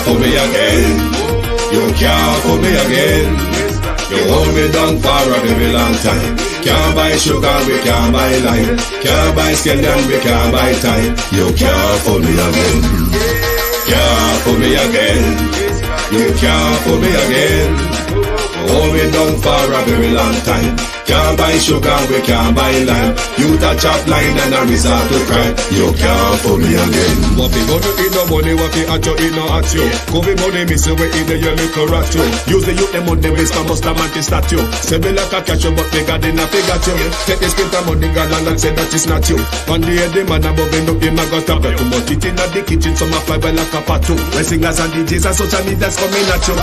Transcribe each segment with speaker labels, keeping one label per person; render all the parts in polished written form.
Speaker 1: fool me again. You can't fool me again. You hold me down for a very long time. Can't buy sugar, we can't buy lime. Can't buy scallion, we can't buy time. You can't fool me again. Can't fool me again. You can't fool me again. Hold me down for a very long time. Can't buy sugar, we can't buy lime. You touch up line and I resort to crime. You can't fool me again.
Speaker 2: What fi gonna eat no money, what fi at you, eat no at you. Covid money, miss away in the your little rat you. Use the youth, them on the waste, must a man to statue. Say me like a catch you, but me got in a figure you. Take the spit of money, girl, and say that it's not you. One day the man above end up in my gut up. Too much it in the kitchen, some a fly by like a patu. When singers and DJs and social media's coming at you.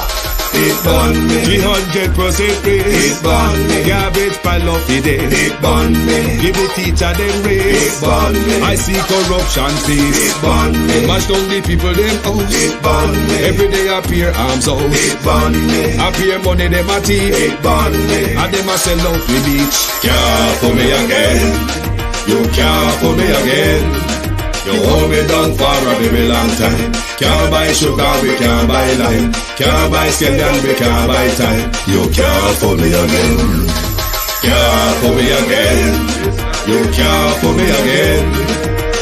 Speaker 1: It burn me.
Speaker 2: 300% raise.
Speaker 1: It burn me.
Speaker 2: Garbage pile of the day.
Speaker 1: It burn me.
Speaker 2: Give the teacher them raise.
Speaker 1: It burn me.
Speaker 2: I see corruption please.
Speaker 1: It burn me.
Speaker 2: Mash down the people them house.
Speaker 1: It burn me.
Speaker 2: Every day appear arms out.
Speaker 1: It burn me.
Speaker 2: Appear money them a thief.
Speaker 1: It burn me.
Speaker 2: And them a sell out the beach.
Speaker 1: Can't fool me again. You can't fool me again. You hold me down for a very long time. Can't buy sugar, we can't buy lime. Can't buy scallion, we can't buy time. You can't fool me again. Can't fool me again. You can't fool me again.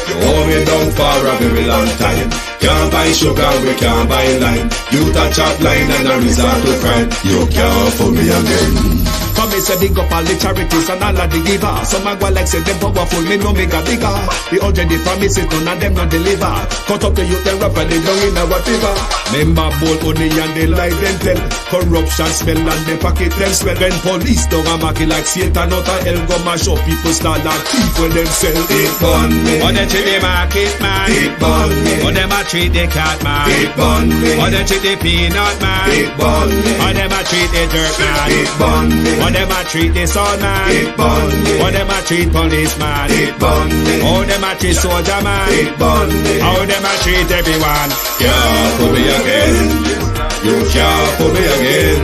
Speaker 1: You hold me down for a very long time. Can't buy sugar, we can't buy lime. You touch up line and I resort to crime. You can't fool me again.
Speaker 2: Come me say big up all the charities and all of the givers. Some a go like say them powerful, me no make a bigger. The already promises, none of them not deliver. Cut up the youth, them rapidly down in our fever. Member bold money and they lie them tell. Corruption smell and they pocket them swell. When police don't a market like Satan out of hell, go mash up people start like thief when them sell.
Speaker 1: It burn me.
Speaker 2: Or they treat the market man.
Speaker 1: It burn me.
Speaker 2: Or them a treat the cat man.
Speaker 1: It burn me.
Speaker 2: Or they treat the peanut man.
Speaker 1: It burn me.
Speaker 2: Or them a treat the dirt man.
Speaker 1: It burn me.
Speaker 2: Or them a treat the sun man.
Speaker 1: It burn me.
Speaker 2: Or them a treat policeman.
Speaker 1: It burn me.
Speaker 2: Or them a treat soldier man.
Speaker 1: It burn me.
Speaker 2: How them a treat everyone.
Speaker 1: Can't fool me again. You can't fool me again.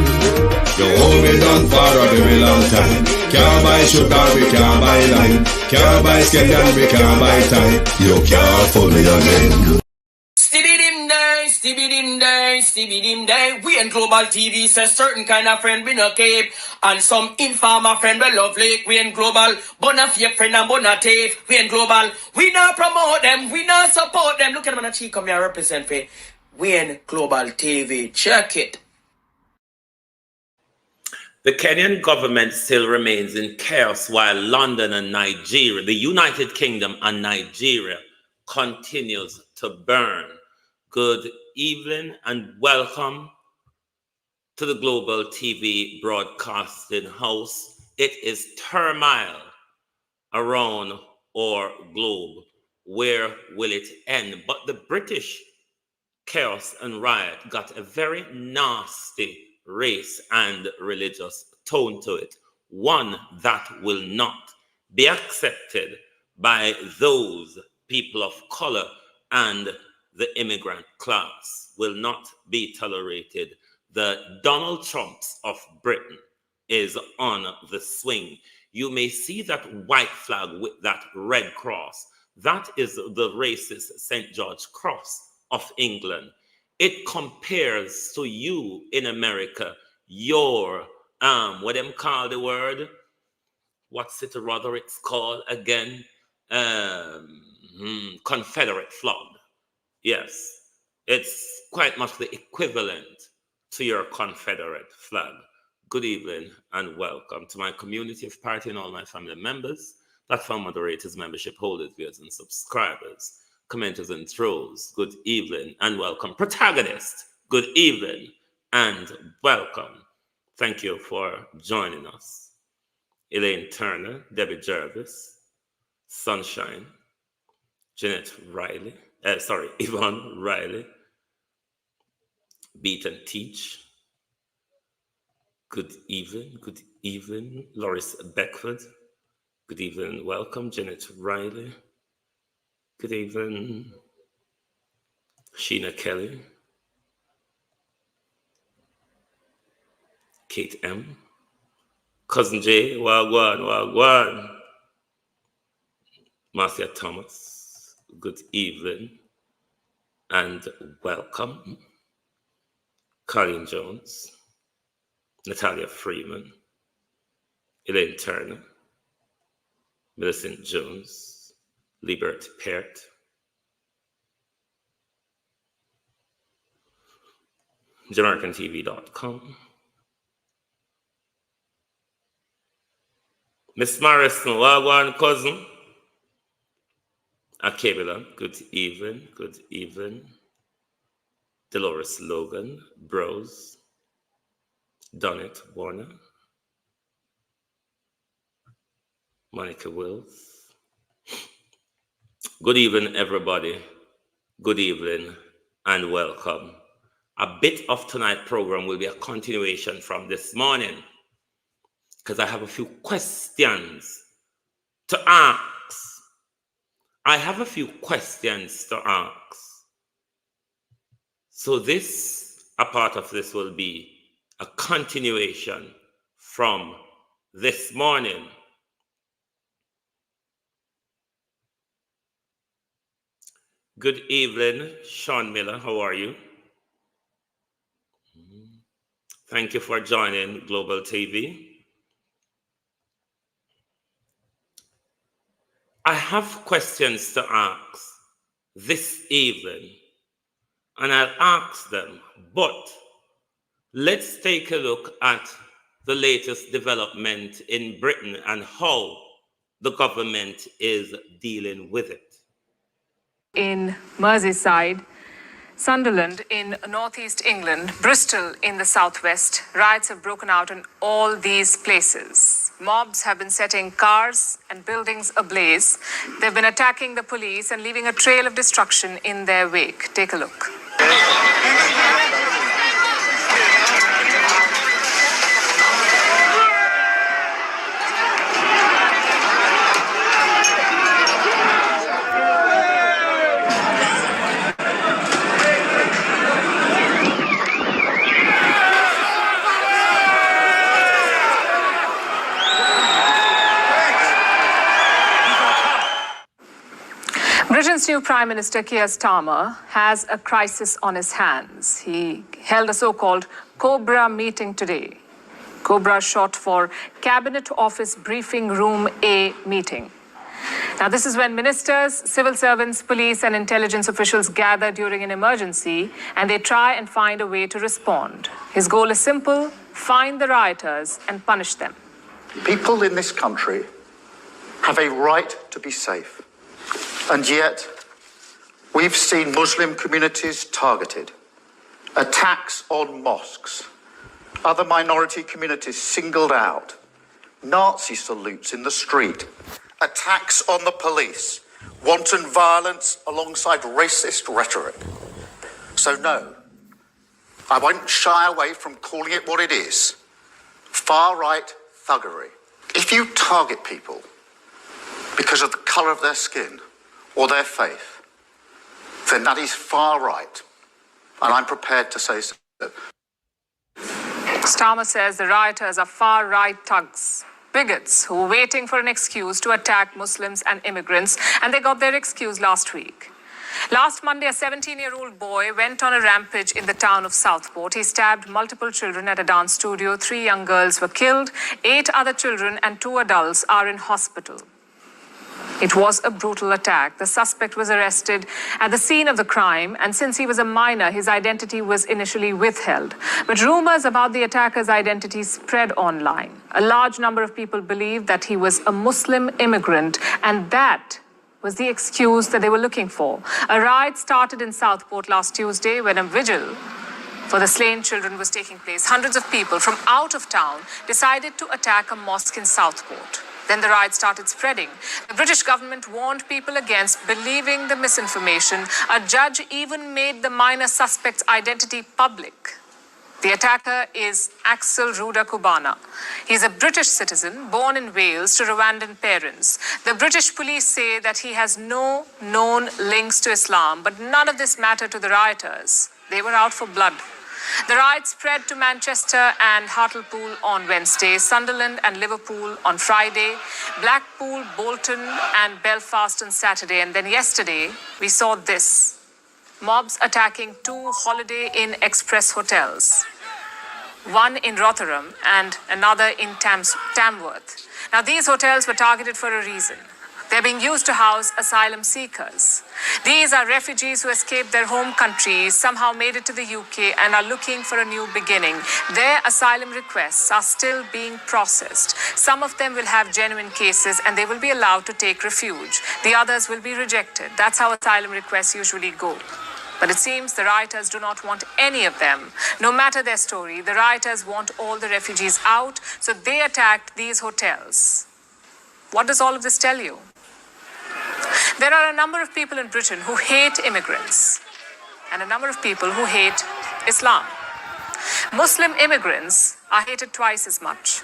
Speaker 1: You hold me down for a very long time. Can't buy sugar, we can't buy lime. Can't buy scallion, we can't buy time. You can't fool me again.
Speaker 3: Stevie dim day. We in Global TV says certain kind of friend we no keep. And some informer friend we love like. We in Global, bona fake friend and bona tape. We in Global, we not promote them, we not support them. Look at them on the cheek, come here represent for. We in Global TV, check it.
Speaker 4: The Kenyan government still remains in chaos while London and Nigeria, the United Kingdom and Nigeria, continues to burn. Good evening and welcome to the Global TV Broadcasting House. It is turmoil around our globe. Where will it end? But the British chaos and riot got a very nasty race and religious tone to it. One that will not be accepted by those people of color and the immigrant class, will not be tolerated. The Donald Trumps of Britain is on the swing. You may see that white flag with that red cross. That is the racist St. George Cross of England. It compares to you in America, your, what them call the word? What's it rather it's called again? Confederate flag. Yes, it's quite much the equivalent to your Confederate flag. Good evening and welcome to my community of party and all my family members, platform moderators, membership holders, viewers and subscribers, commenters and trolls. Good evening and welcome. Protagonist, good evening and welcome. Thank you for joining us. Elaine Turner, Debbie Jervis, Sunshine, Jeanette Riley, Yvonne Riley, Beat and Teach. Good evening, Loris Beckford. Good evening, welcome, Janet Riley. Good evening, Sheena Kelly. Kate M. Cousin J, Wagwan. Marcia Thomas. Good evening and welcome. Colin Jones, Natalia Freeman, Elaine Turner, Millicent Jones, Liberty Peart, JamaicanTV.com, Miss Morrison, Wagwan cousin, Akebila, good evening, Dolores Logan, Bros, Donnet Warner, Monica Wills. Good evening, everybody. Good evening and welcome. A bit of tonight's program will be a continuation from this morning because I have a few questions to ask. So a part of this will be a continuation from this morning. Good evening, Sean Miller. How are you? Thank you for joining Global TV. I have questions to ask this evening, and I'll ask them, but let's take a look at the latest development in Britain and how the government is dealing with it.
Speaker 5: In Merseyside, Sunderland in northeast England, Bristol in the southwest, riots have broken out in all these places. Mobs have been setting cars and buildings ablaze. They've been attacking the police and leaving a trail of destruction in their wake. Take a look. Britain's new Prime Minister Keir Starmer has a crisis on his hands. He held a so-called Cobra meeting today. Cobra short for Cabinet Office Briefing Room A meeting. Now, this is when ministers, civil servants, police and intelligence officials gather during an emergency and they try and find a way to respond. His goal is simple: find the rioters and punish them.
Speaker 6: People in this country have a right to be safe. And yet, we've seen Muslim communities targeted, attacks on mosques, other minority communities singled out, Nazi salutes in the street, attacks on the police, wanton violence alongside racist rhetoric. So no, I won't shy away from calling it what it is: far-right thuggery. If you target people because of the colour of their skin or their faith, then that is far right, and I'm prepared to say so.
Speaker 5: Starmer says the rioters are far-right thugs, bigots who were waiting for an excuse to attack Muslims and immigrants, and they got their excuse last week. Last Monday, a 17-year-old boy went on a rampage in the town of Southport. He stabbed multiple children at a dance studio. 3 young girls were killed. 8 other children and 2 adults are in hospital. It was a brutal attack. The suspect was arrested at the scene of the crime, and since he was a minor, his identity was initially withheld. But rumors about the attacker's identity spread online. A large number of people believed that he was a Muslim immigrant, and that was the excuse that they were looking for. A riot started in Southport last Tuesday when a vigil for the slain children was taking place. Hundreds of people from out of town decided to attack a mosque in Southport. Then the riot started spreading. The British government warned people against believing the misinformation. A judge even made the minor suspect's identity public. The attacker is Axel Ruda Kubana. He's a British citizen born in Wales to Rwandan parents. The British police say that he has no known links to Islam, but none of this mattered to the rioters. They were out for blood. The riot spread to Manchester and Hartlepool on Wednesday, Sunderland and Liverpool on Friday, Blackpool, Bolton and Belfast on Saturday. And then yesterday, we saw this. Mobs attacking 2 Holiday Inn Express hotels, one in Rotherham and another in Tamworth. Now, these hotels were targeted for a reason. They're being used to house asylum seekers. These are refugees who escaped their home countries, somehow made it to the UK, and are looking for a new beginning. Their asylum requests are still being processed. Some of them will have genuine cases and they will be allowed to take refuge. The others will be rejected. That's how asylum requests usually go. But it seems the rioters do not want any of them. No matter their story, the rioters want all the refugees out, so they attacked these hotels. What does all of this tell you? There are a number of people in Britain who hate immigrants and a number of people who hate Islam. Muslim immigrants are hated twice as much.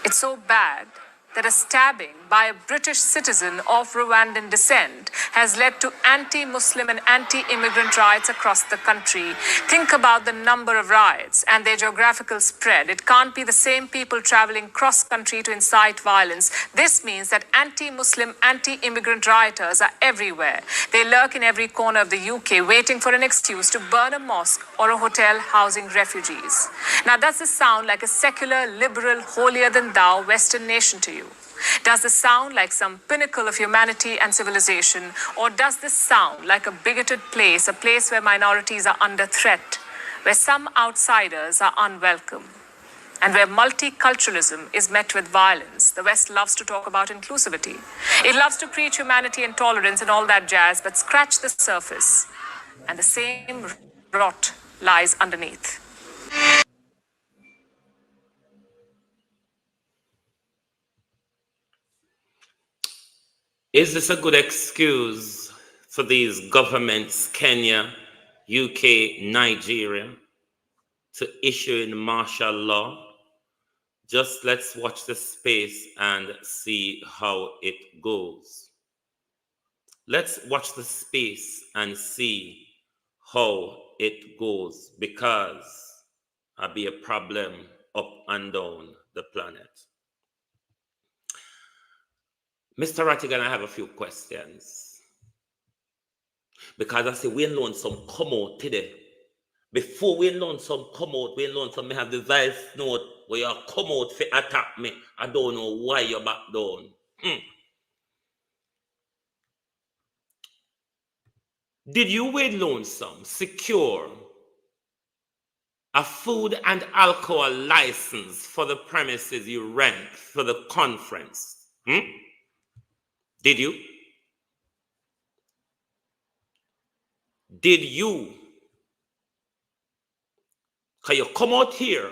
Speaker 5: It's so bad that a stabbing by a British citizen of Rwandan descent has led to anti-Muslim and anti-immigrant riots across the country. Think about the number of riots and their geographical spread. It can't be the same people traveling cross-country to incite violence. This means that anti-Muslim, anti-immigrant rioters are everywhere. They lurk in every corner of the UK, waiting for an excuse to burn a mosque or a hotel housing refugees. Now, does this sound like a secular, liberal, holier-than-thou Western nation to you? Does this sound like some pinnacle of humanity and civilization? Or does this sound like a bigoted place, a place where minorities are under threat, where some outsiders are unwelcome, and where multiculturalism is met with violence? The West loves to talk about inclusivity. It loves to preach humanity and tolerance and all that jazz, but scratch the surface, and the same rot lies underneath.
Speaker 4: Is this a good excuse for these governments, Kenya, UK, Nigeria, to issue in martial law? Just let's watch the space and see how it goes. Let's watch the space and see how it goes, because there'll be a problem up and down the planet. Mr. Rattigan, I have a few questions. Because I say, we learn some come out today. Before we learn some come out, we learn some, me have the voice note where you come out to attack me. I don't know why you're back down. Did you wait lonesome secure a food and alcohol license for the premises you rent for the conference? Did you? Did you? Can you come out here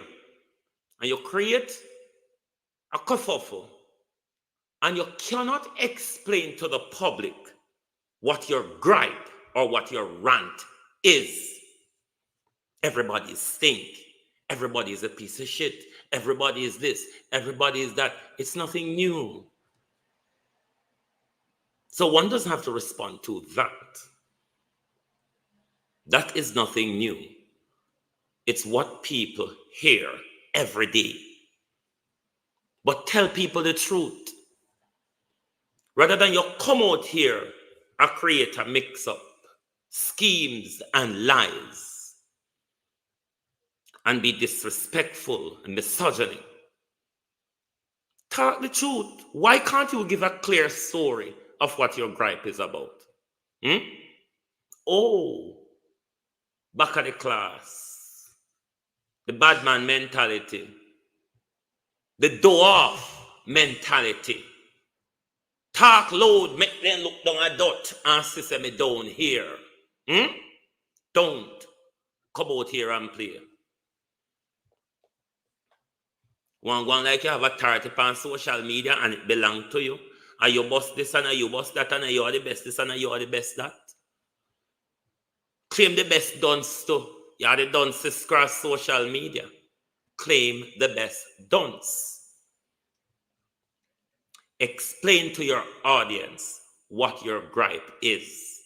Speaker 4: and you create a kerfuffle and you cannot explain to the public what your gripe or what your rant is? Everybody is stink. Everybody is a piece of shit. Everybody is this. Everybody is that. It's nothing new. So one doesn't have to respond to that. That is nothing new. It's what people hear every day. But tell people the truth. Rather than you come out here and create a mix-up, schemes and lies, and be disrespectful and misogyny. Talk the truth. Why can't you give a clear story of what your gripe is about? Oh, back at the class, the bad man mentality, the dwarf mentality. Talk loud, make them look down a dot and say me down here. Don't come out here and play. One like you have authority on social media and it belongs to you. And you bust this and you bust that and you are the best this and you are the best that. Claim the best dunce too. You are the dunces across social media. Claim the best dunce. Explain to your audience what your gripe is.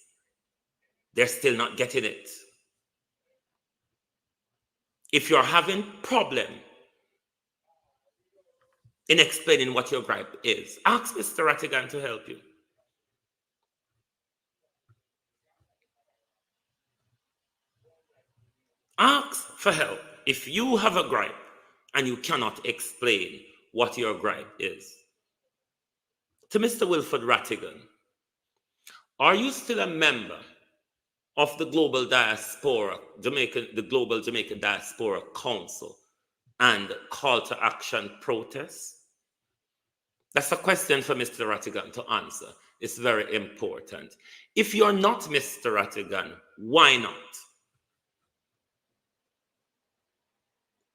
Speaker 4: They're still not getting it. If you're having problem in explaining what your gripe is, ask Mr. Rattigan to help you. Ask for help. If you have a gripe and you cannot explain what your gripe is. To Mr. Wilford Rattigan, are you still a member of the Global Diaspora, the Global Jamaican Diaspora Council and Call to Action protests? That's a question for Mr. Rattigan to answer. It's very important. If you're not Mr. Rattigan, why not?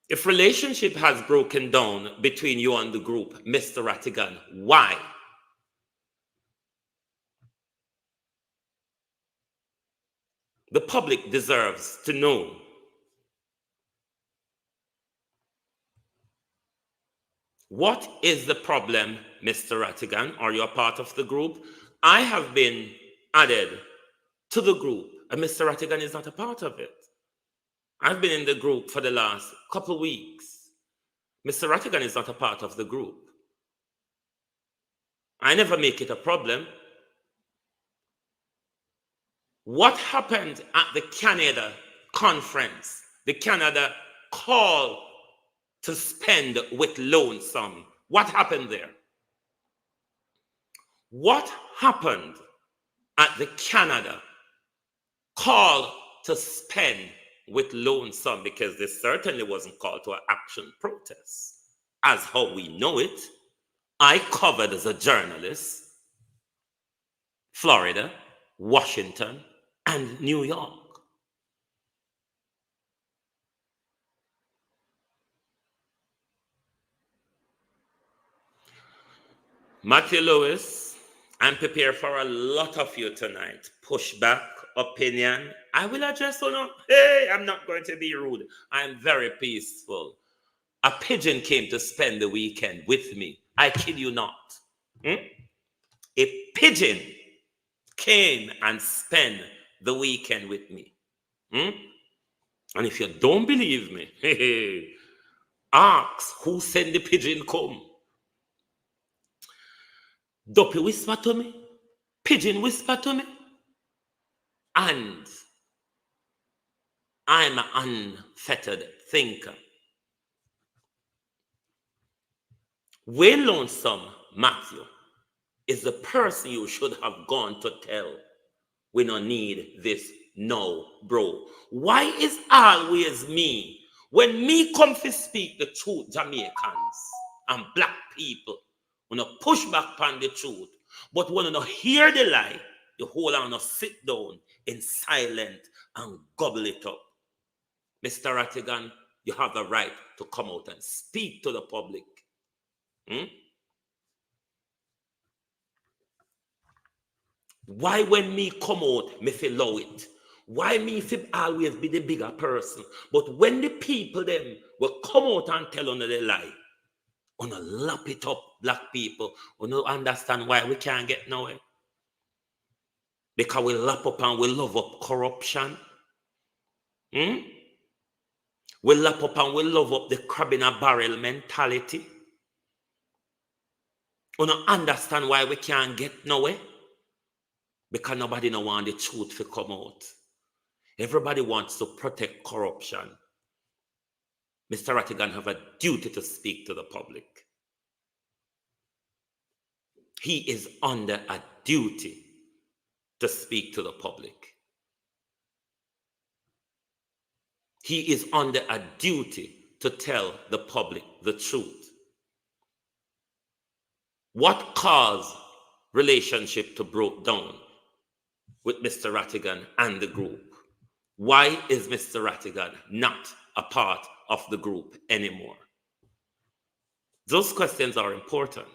Speaker 4: If relationship has broken down between you and the group, Mr. Rattigan, why? The public deserves to know. What is the problem, Mr. Rattigan? Are you a part of the group? I have been added to the group, and Mr. Rattigan is not a part of it. I've been in the group for the last couple of weeks. Mr. Rattigan is not a part of the group. I never make it a problem. What happened at the Canada conference, the Canada call to spend with Lonesome? What happened there? What happened at the Canada call to spend with Lonesome? Because this certainly wasn't called to an action protest, as how we know it. I covered as a journalist Florida, Washington, and New York. Matthew Lewis, I'm prepared for a lot of you tonight. Pushback, opinion. I will address or not. Hey, I'm not going to be rude. I'm very peaceful. A pigeon came to spend the weekend with me. I kid you not. A pigeon came and spent the weekend with me. And if you don't believe me, ask who sent the pigeon come. Duppy whisper to me, pigeon whisper to me, and I'm an unfettered thinker. Wayne Lonesome Matthew is the person you should have gone to tell. We don't need this no, bro. Why is always me? When me come to speak the truth, Jamaicans and black people, when I push back on the truth, but when I hear the lie, you hold on and sit down in silence and gobble it up. Mr. Rattigan, you have the right to come out and speak to the public. Why when me come out, me feel low it? Why me feel always be the bigger person? But when the people them will come out and tell on the lie, on a lap it up, black people, we don't understand why we can't get nowhere. Because we lap up and we love up corruption. We lap up and we love up the crab in a barrel mentality. We don't understand why we can't get nowhere. Because nobody don't want the truth to come out. Everybody wants to protect corruption. Mr. Rattigan have a duty to speak to the public. He is under a duty to speak to the public. He is under a duty to tell the public the truth. What caused relationship to break down with Mr. Rattigan and the group? Why is Mr. Rattigan not a part of the group anymore? Those questions are important.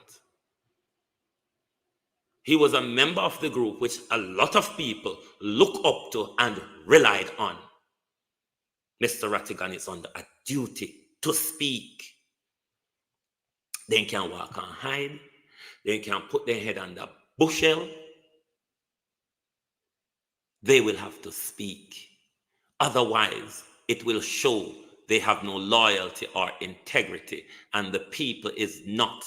Speaker 4: He was a member of the group which a lot of people look up to and relied on. Mr. Rattigan is under a duty to speak. They can walk and hide. They can put their head on the bushel. They will have to speak. Otherwise, it will show they have no loyalty or integrity, and the people is not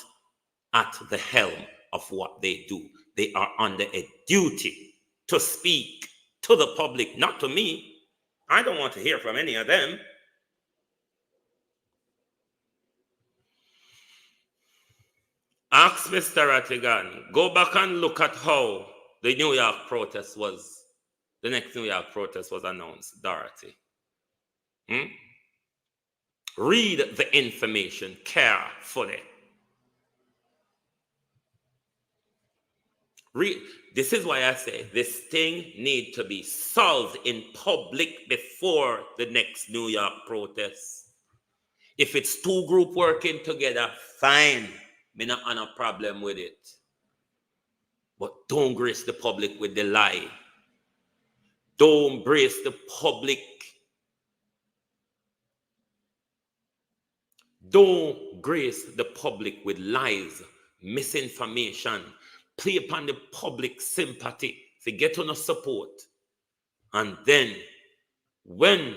Speaker 4: at the helm of what they do. They are under a duty to speak to the public, not to me. I don't want to hear from any of them. Ask Mr. Rattigan, go back and look at how the New York protest was, the next New York protest was announced, Dorothy. Read the information carefully. This is why I say this thing needs to be solved in public before the next New York protest. If it's two groups working together, fine. Me not have a problem with it. But don't grace the public with the lie. Don't brace the public. Don't grace the public with lies, misinformation. Play upon the public sympathy to get on a support. And then, when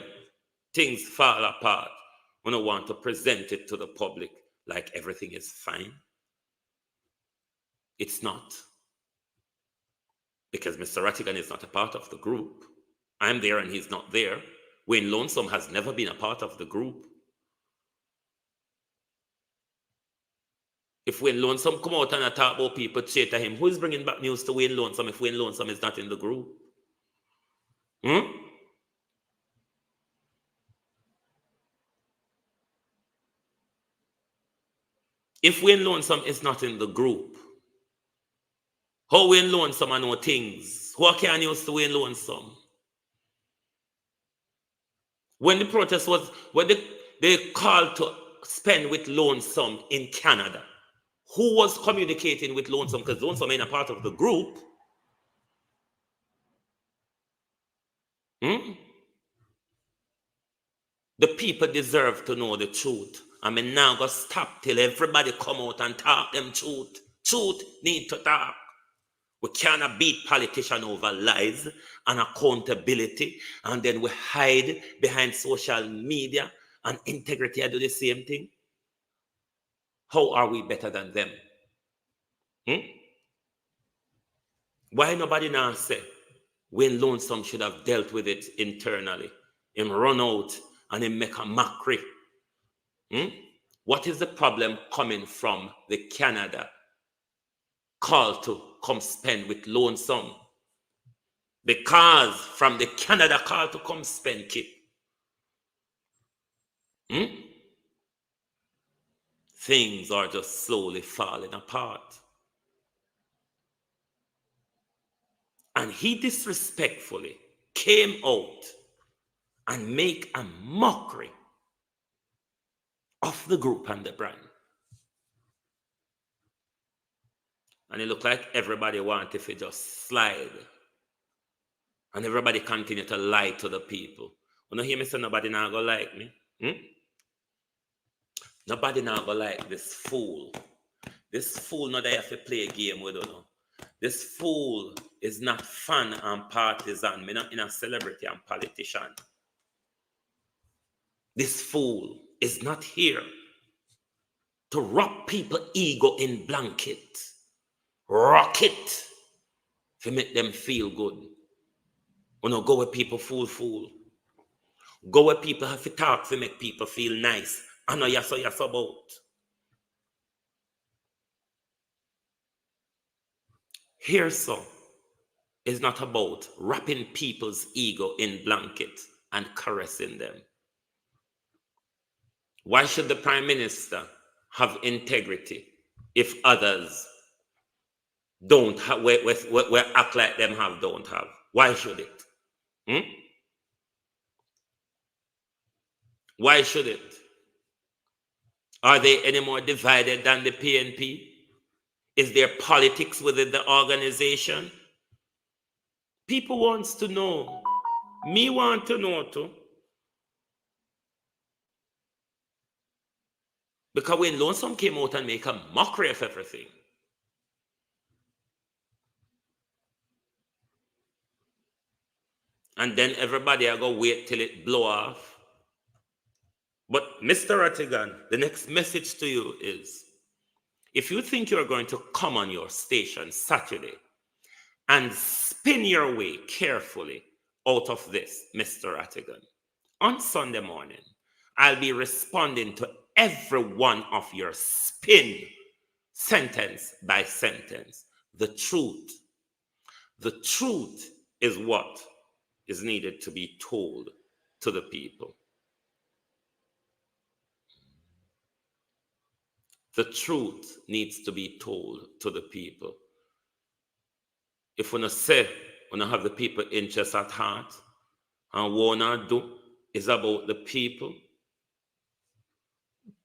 Speaker 4: things fall apart, we don't want to present it to the public like everything is fine. It's not. Because Mr. Rattigan is not a part of the group. I'm there and he's not there. Wayne Lonesome has never been a part of the group. If Wayne Lonesome come out and talk about people, say to him, who is bringing back news to Wayne Lonesome if Wayne Lonesome is not in the group? If Wayne Lonesome is not in the group, how Wayne Lonesome know things? Who can news to Wayne Lonesome? When the protest was, when they called to spend with Lonesome in Canada, who was communicating with Lonesome? Because Lonesome ain't a part of the group. The people deserve to know the truth. I mean, now go stop till everybody come out and talk them truth. Truth need to talk. We cannot beat politicians over lies and accountability, and then we hide behind social media and integrity. I do the same thing. How are we better than them? Why nobody now say Wayne Lonesome should have dealt with it internally? Him run out and him make a mockery. What is the problem coming from the Canada call to come spend with Lonesome? Because from the Canada call to come spend, Kip, things are just slowly falling apart. And he disrespectfully came out and make a mockery of the group and the brand. And it looked like everybody wanted to just slide. And everybody continue to lie to the people. You know, hear me say nobody now go like me? Nobody now go like this fool. This fool not that have to play a game with, you know. This fool is not fan and partisan. Me not in a celebrity and politician. This fool is not here to rock people ego in blanket. Rock it to make them feel good. You know, go where people fool. Go where people have to talk to make people feel nice. I know yes about. Here so is not about wrapping people's ego in blankets and caressing them. Why should the Prime Minister have integrity if others don't have, where act like them don't have? Why should it? Why should it? Are they any more divided than the PNP? Is there politics within the organization? People wants to know. Me want to know too. Because when Lonesome came out and make a mockery of everything, and then everybody are going to wait till it blow off. But Mr. Rattigan, the next message to you is, if you think you're going to come on your station Saturday and spin your way carefully out of this, Mr. Rattigan. On Sunday morning, I'll be responding to every one of your spin, sentence by sentence. The truth is what is needed to be told to the people. The truth needs to be told to the people. If we say we have the people interest at heart, and what we do is about the people,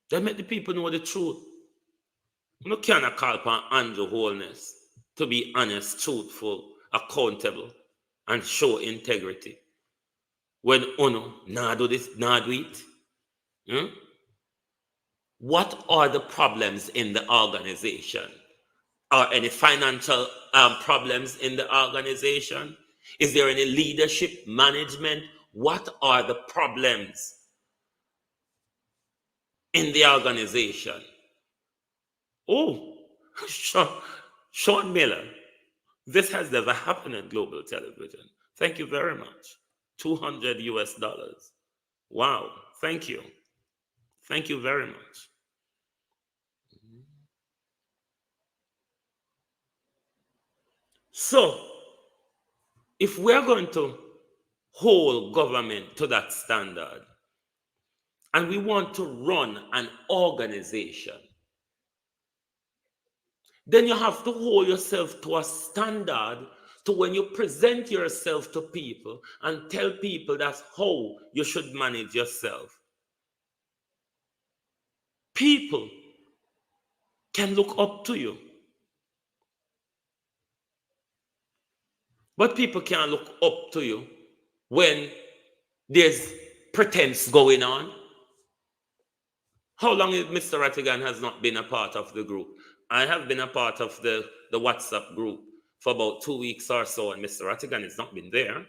Speaker 4: then make the people know the truth. You cannot call upon Andrew Holness to be honest, truthful, accountable, and show integrity. When Uno nah do this, nah do it. What are the problems in the organization? Are any financial problems in the organization? Is there any leadership, management? What are the problems in the organization? Oh, Sean Miller, this has never happened in global television. Thank you very much. $200 US. Wow, thank you. Thank you very much. So, if we're going to hold government to that standard, and we want to run an organization, then you have to hold yourself to a standard to when you present yourself to people and tell people that's how you should manage yourself. People can look up to you. But people can't look up to you when there's pretense going on. How long is Mr. Rattigan has not been a part of the group? I have been a part of the WhatsApp group for about 2 weeks or so, and Mr. Rattigan has not been there.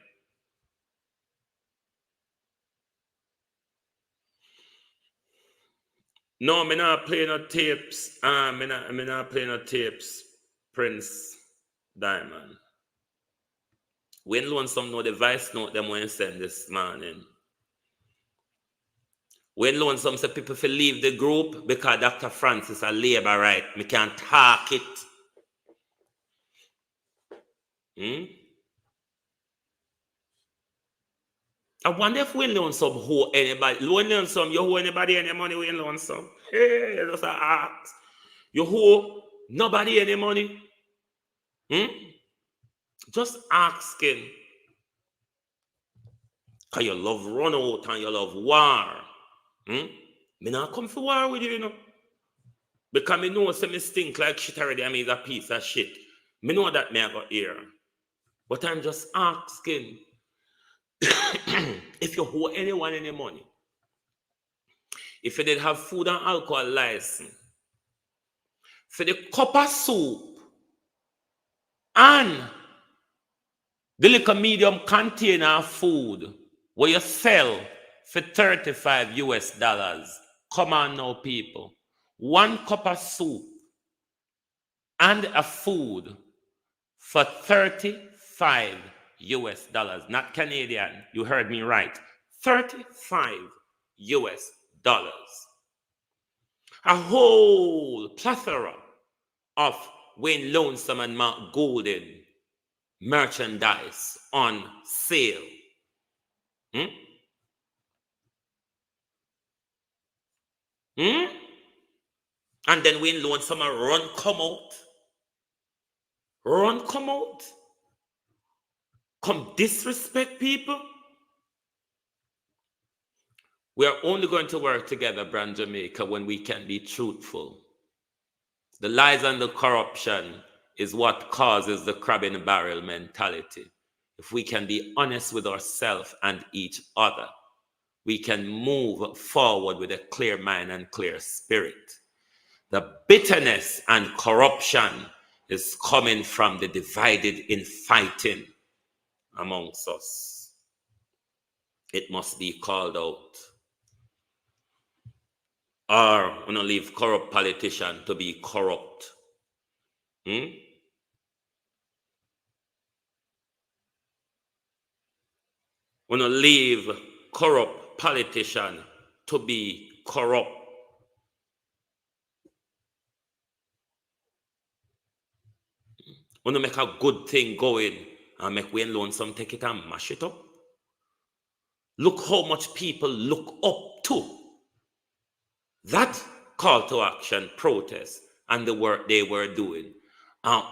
Speaker 4: No, I'm not playing no tapes. I'm not playing no tapes, Prince Diamond. When Lonesome know the voice note them when send this morning. When Lonesome say people will leave the group because Dr. Francis a labor right, me can't talk it. I wonder if Wayne Lonesome owe anybody. Wayne Lonesome, you owe anybody any money, Wayne Lonesome? Hey, just ask. You owe nobody any money? Just asking. Because you love run out and you love war. Me not come for war with you, you know. Because me know say me stink like shit already. I mean, a piece of shit. Me know that me I got here. But I'm just asking. If you owe anyone any money, if you did have food and alcohol license, for the cup of soup and the little medium container of food where you sell for $35 US. Come on now, people. 1 cup of soup and a food for $35 US, not Canadian. You heard me right. $35 US. A whole plethora of Wayne Lonesome and Mark Golden merchandise on sale. And then Wayne Lonesome come out. Come disrespect people. We are only going to work together, Brand Jamaica, when we can be truthful. The lies and the corruption is what causes the crab in the barrel mentality. If we can be honest with ourselves and each other, we can move forward with a clear mind and clear spirit. The bitterness and corruption is coming from the divided infighting amongst us. It must be called out. Or we don't leave corrupt politician to be corrupt. want to leave corrupt politician to be corrupt. Want to make a good thing going and make Wayne Lonesome take it and mash it up. Look how much people look up to that call to action protest and the work they were doing. And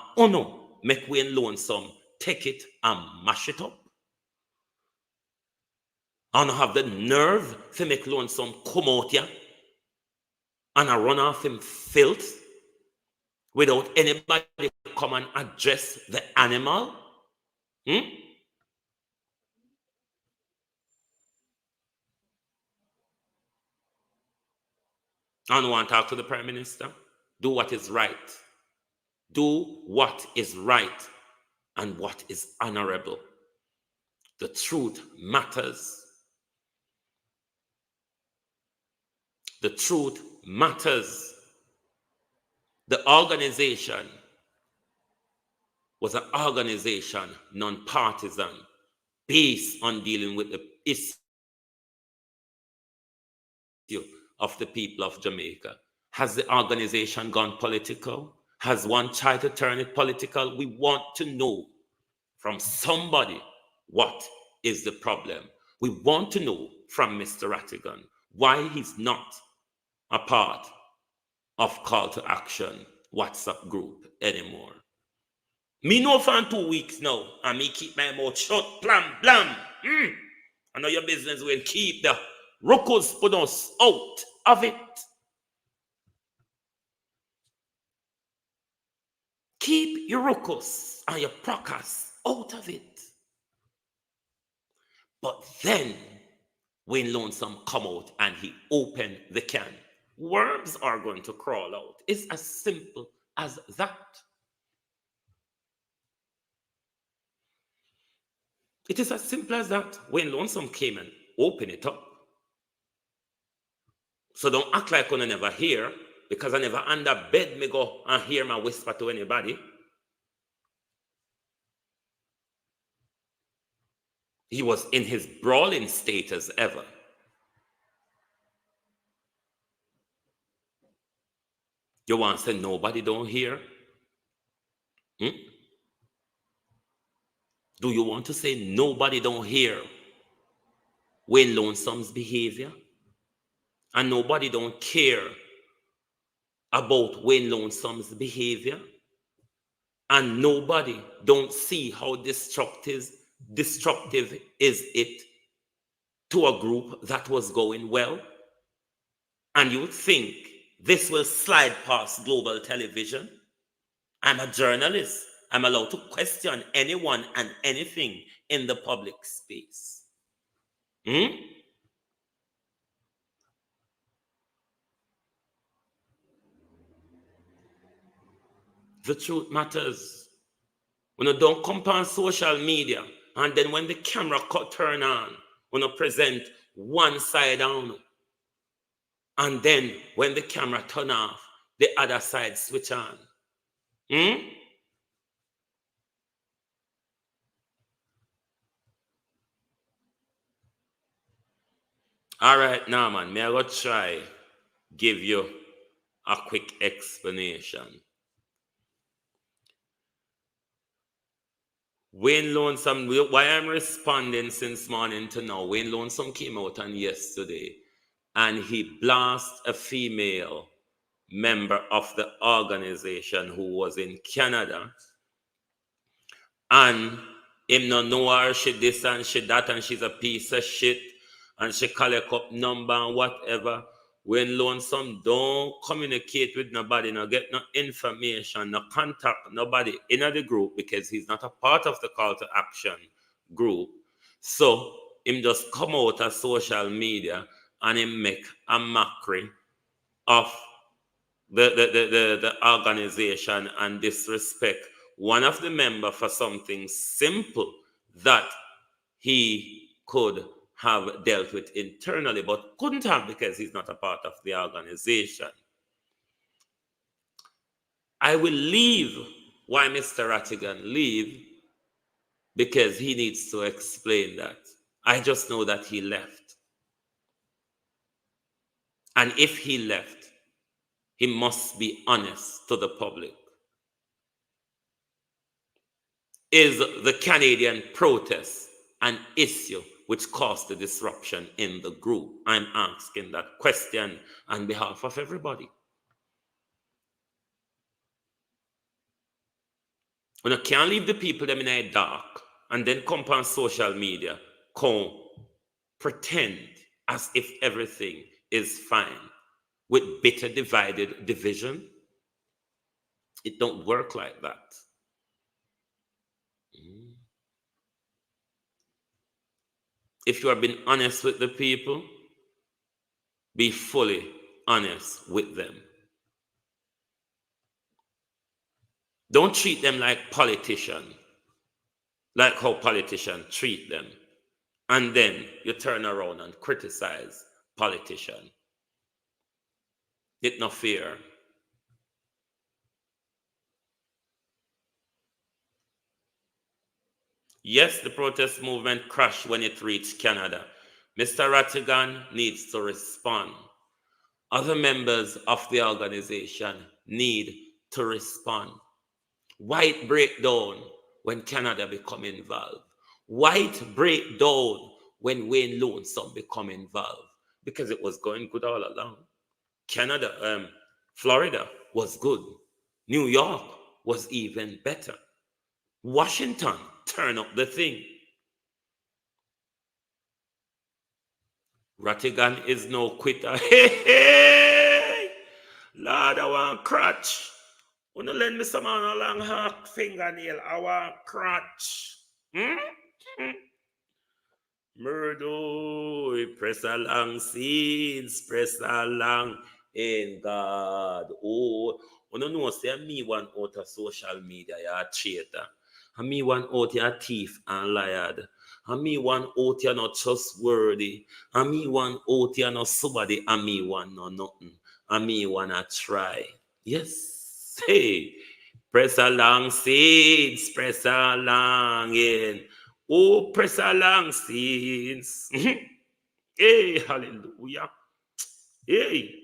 Speaker 4: make Wayne Lonesome take it and mash it up. And have the nerve to make Lonesome come out here and run off him filth without anybody come and address the animal. And want to talk to the Prime Minister. Do what is right. Do what is right and what is honorable. The truth matters. The truth matters. The organization was an organization, non-partisan, based on dealing with the issue of the people of Jamaica. Has the organization gone political? Has one tried to turn it political? We want to know from somebody what is the problem. We want to know from Mr. Rattigan why he's not a part of Call to Action WhatsApp group anymore. Me know for 2 weeks now, and me keep my mouth shut, blam, blam. I know your business will keep the ruckus put us out of it. Keep your ruckus and your procas out of it. But then, when Lonesome come out and he opened the can, worms are going to crawl out. It's as simple as that. It is as simple as that. When Lonesome came and opened it up. So don't act like I never hear, because I never under bed me go and hear my whisper to anybody. He was in his brawling state as ever. You want to say nobody don't hear? Do you want to say nobody don't hear Wayne Lonesome's behavior? And nobody don't care about Wayne Lonesome's behavior? And nobody don't see how destructive is it to a group that was going well? And you think this will slide past global television? I'm a journalist. I'm allowed to question anyone and anything in the public space. The truth matters. When you don't come on social media, and then when the camera turn on, when you present one side down, and then when the camera turn off, the other side switch on. All right, now, man, may I go try give you a quick explanation. Wayne Lonesome, why I'm responding since morning to now, Wayne Lonesome came out on yesterday and he blasted a female member of the organization who was in Canada, and him not know her, she this and she that, and she's a piece of shit, and she collect up number and whatever. When Lonesome don't communicate with nobody, no get no information, no contact nobody in the group, because he's not a part of the Call to Action group. So him just come out of social media and him make a mockery of the organization and disrespect one of the members for something simple that he could have dealt with internally, but couldn't have because he's not a part of the organization. I will leave why Mr. Rattigan leave, because he needs to explain that. I just know that he left. And if he left, he must be honest to the public. Is the Canadian protest an issue which caused the disruption in the group? I'm asking that question on behalf of everybody. You can't leave the people them in the dark and then come on social media, come pretend as if everything is fine with bitter divided division. It don't work like that. If you are being honest with the people, be fully honest with them. Don't treat them like politicians, like how politicians treat them. And then you turn around and criticize politicians. It's not fair. Yes, the protest movement crashed when it reached Canada. Mr. Rattigan needs to respond. Other members of the organization need to respond. White breakdown when Canada become involved. White breakdown when Wayne Lonesome become involved. Because it was going good all along. Canada, Florida was good. New York was even better. Washington turned up the thing. Rattigan is no quitter. Hey! Lord, I want crutch. Wanna lend me some on a long hot fingernail? I want crutch. Murder, press along seeds, press along in God. Oh, you know, say me one out of social media, you're a traitor. And me one out, you're a thief and liar. And me one out, you're not trustworthy. And me one out, you're not somebody. And me one no nothing. And me wanna try. Yes. Hey, press along seeds, press along in. Oh, press along seeds. Hey, hallelujah. Hey,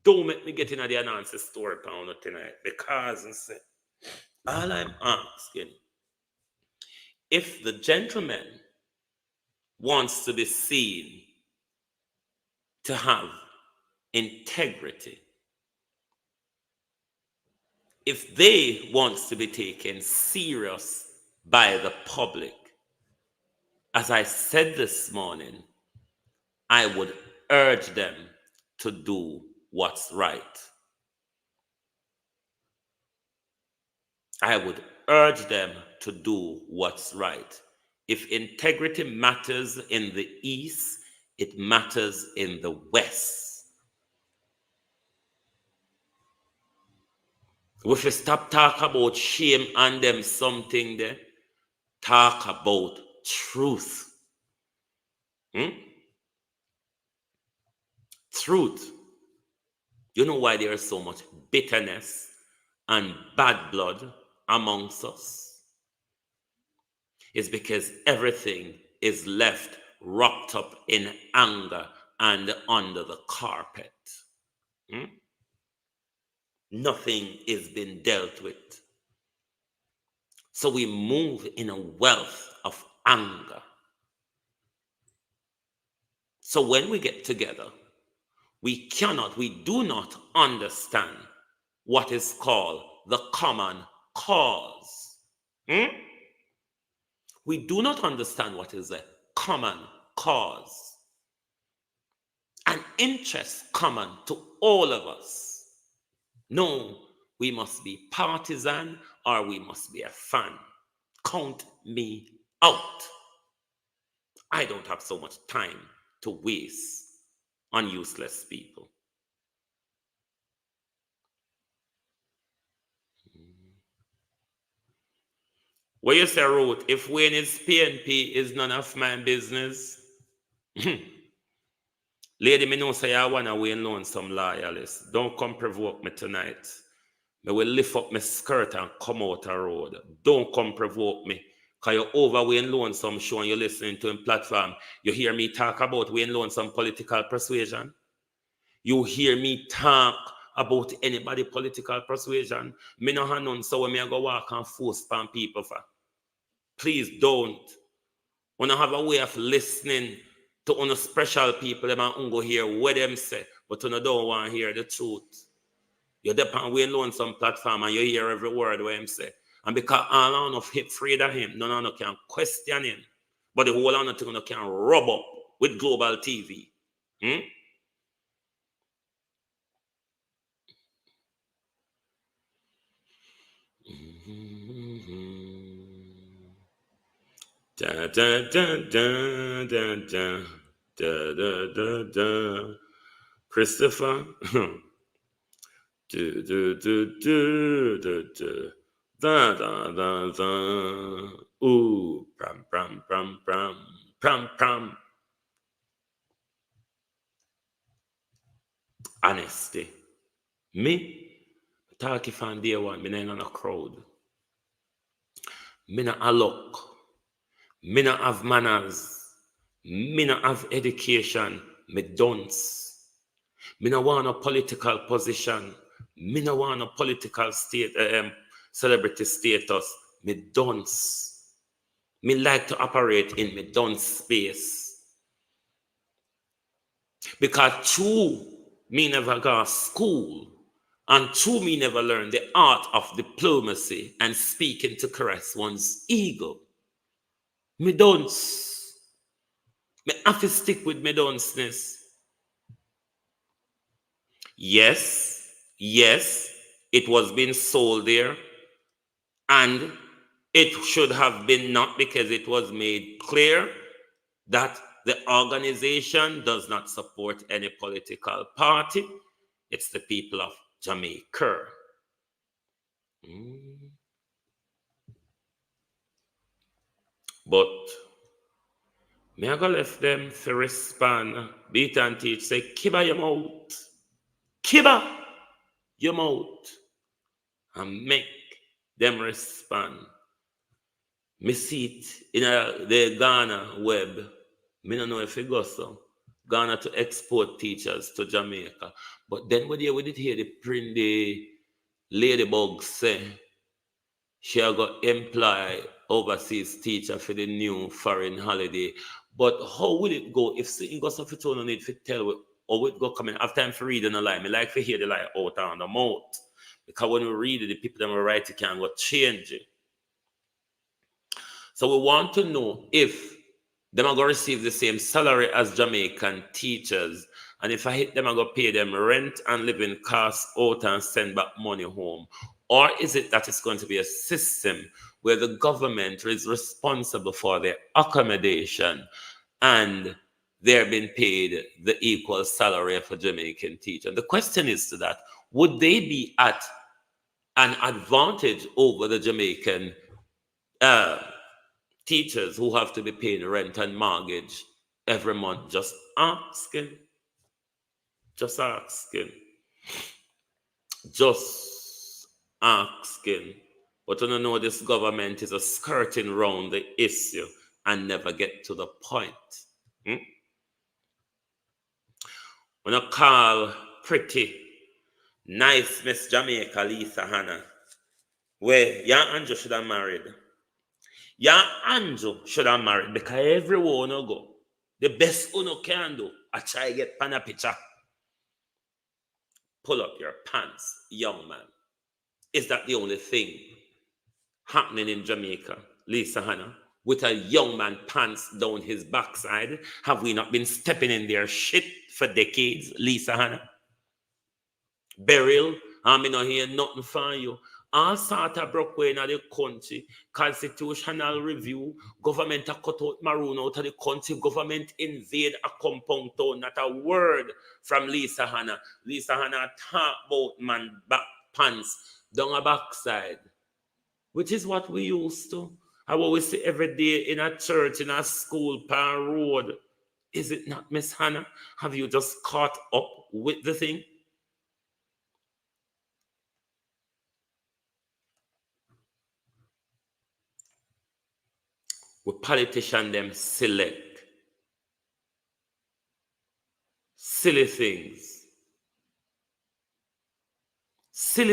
Speaker 4: don't make me get into the announcer story pound tonight, because all I'm asking, if the gentleman wants to be seen to have integrity, if they want to be taken serious by the public, as I said this morning, I would urge them to do what's right. I would urge them to do what's right. If integrity matters in the East, it matters in the West. We should stop talking about shame and them something there. Talk about truth. Truth. You know why there is so much bitterness and bad blood amongst us? It's because everything is left wrapped up in anger and under the carpet. Nothing is being dealt with. So we move in a wealth of anger. So when we get together, we do not understand what is called the common cause. We do not understand what is a common cause. An interest common to all of us. No, we must be partisan or we must be a fan. Count me out. I don't have so much time to waste on useless people. What you say, Ruth, if Wayne is PNP, is none of my business. Lady, me know say I want to Wayne Lonesome loyalist. Don't come provoke me tonight. I will lift up my skirt and come out the road. Don't come provoke me, Because you're over Wayne Lonesome show and you're listening to him platform. You hear me talk about Wayne Lonesome political persuasion. You hear me talk about anybody political persuasion. Me no have none, so when me go walk and force pan people for. Please don't. When I have a way of listening to on special people, them and go hear what them say, but you don't want to hear the truth. You're depend Wayne Lonesome platform and you hear every word what him say. And because all enough hip afraid of him, none of them can question him. But the whole of them can rub up with global TV. Da da da da da da da da da. Christopher. Do do do do do do. Da da da da. Ooh, pram pram pram pram pram pram. Honesty. Me talk if on day one, me not in a crowd. Me not a look. Me not have manners. Me not have education. Me dunce. Me not want a political position. Me not want a political celebrity status. Me dunce. Me like to operate in me dunce space. Because true, me never go to school. And true, me never learn the art of diplomacy and speaking to caress one's ego. Me dunce. Me have to stick with me dunceness. Yes, it was being sold there. And it should have been not, because it was made clear that the organization does not support any political party. It's the people of Jamaica. But me I go left them to respond. Beat and teach, say, kiba your mouth. Kiba your mouth. And make them respond. Me see it in the Ghana web. Me don't know if it goes so. Ghana to export teachers to Jamaica. But then we did hear the print the ladybug say she got employ overseas teacher for the new foreign holiday. But how will it go if something goes off its own and it fit tell or will it go coming after time for reading a lie? Me like to hear the lie out on the mouth. Because when we read it, the people that will write it can go change it. So we want to know if them are going to receive the same salary as Jamaican teachers. And if I hit them, I'm going to pay them rent and living costs out and send back money home. Or is it that it's going to be a system where the government is responsible for their accommodation and they're being paid the equal salary of a Jamaican teacher? And the question is to that, would they be at an advantage over the Jamaican teachers who have to be paying rent and mortgage every month? Just asking. Just asking. Just asking. But you know this government is a skirting around the issue and never get to the point. When I call pretty nice Miss Jamaica Lisa Hanna, where young Andrew should have married. Young Andrew should have married because everyone will go. The best uno can do, I try to get pan a picture. Pull up your pants, young man. Is that the only thing happening in Jamaica, Lisa Hanna? With a young man pants down his backside? Have we not been stepping in their shit for decades, Lisa Hanna? Burial, I mean, not hear nothing from you. All sort of broke way in the country. Constitutional review. Government a cut out maroon out of the country. Government invade a compound town. Not a word from Lisa Hanna. Lisa Hanna talk about man back pants down a backside. Which is what we used to. I always see every day in a church, in a school, pan road. Is it not, Miss Hanna? Have you just caught up with the thing? with politicians them select silly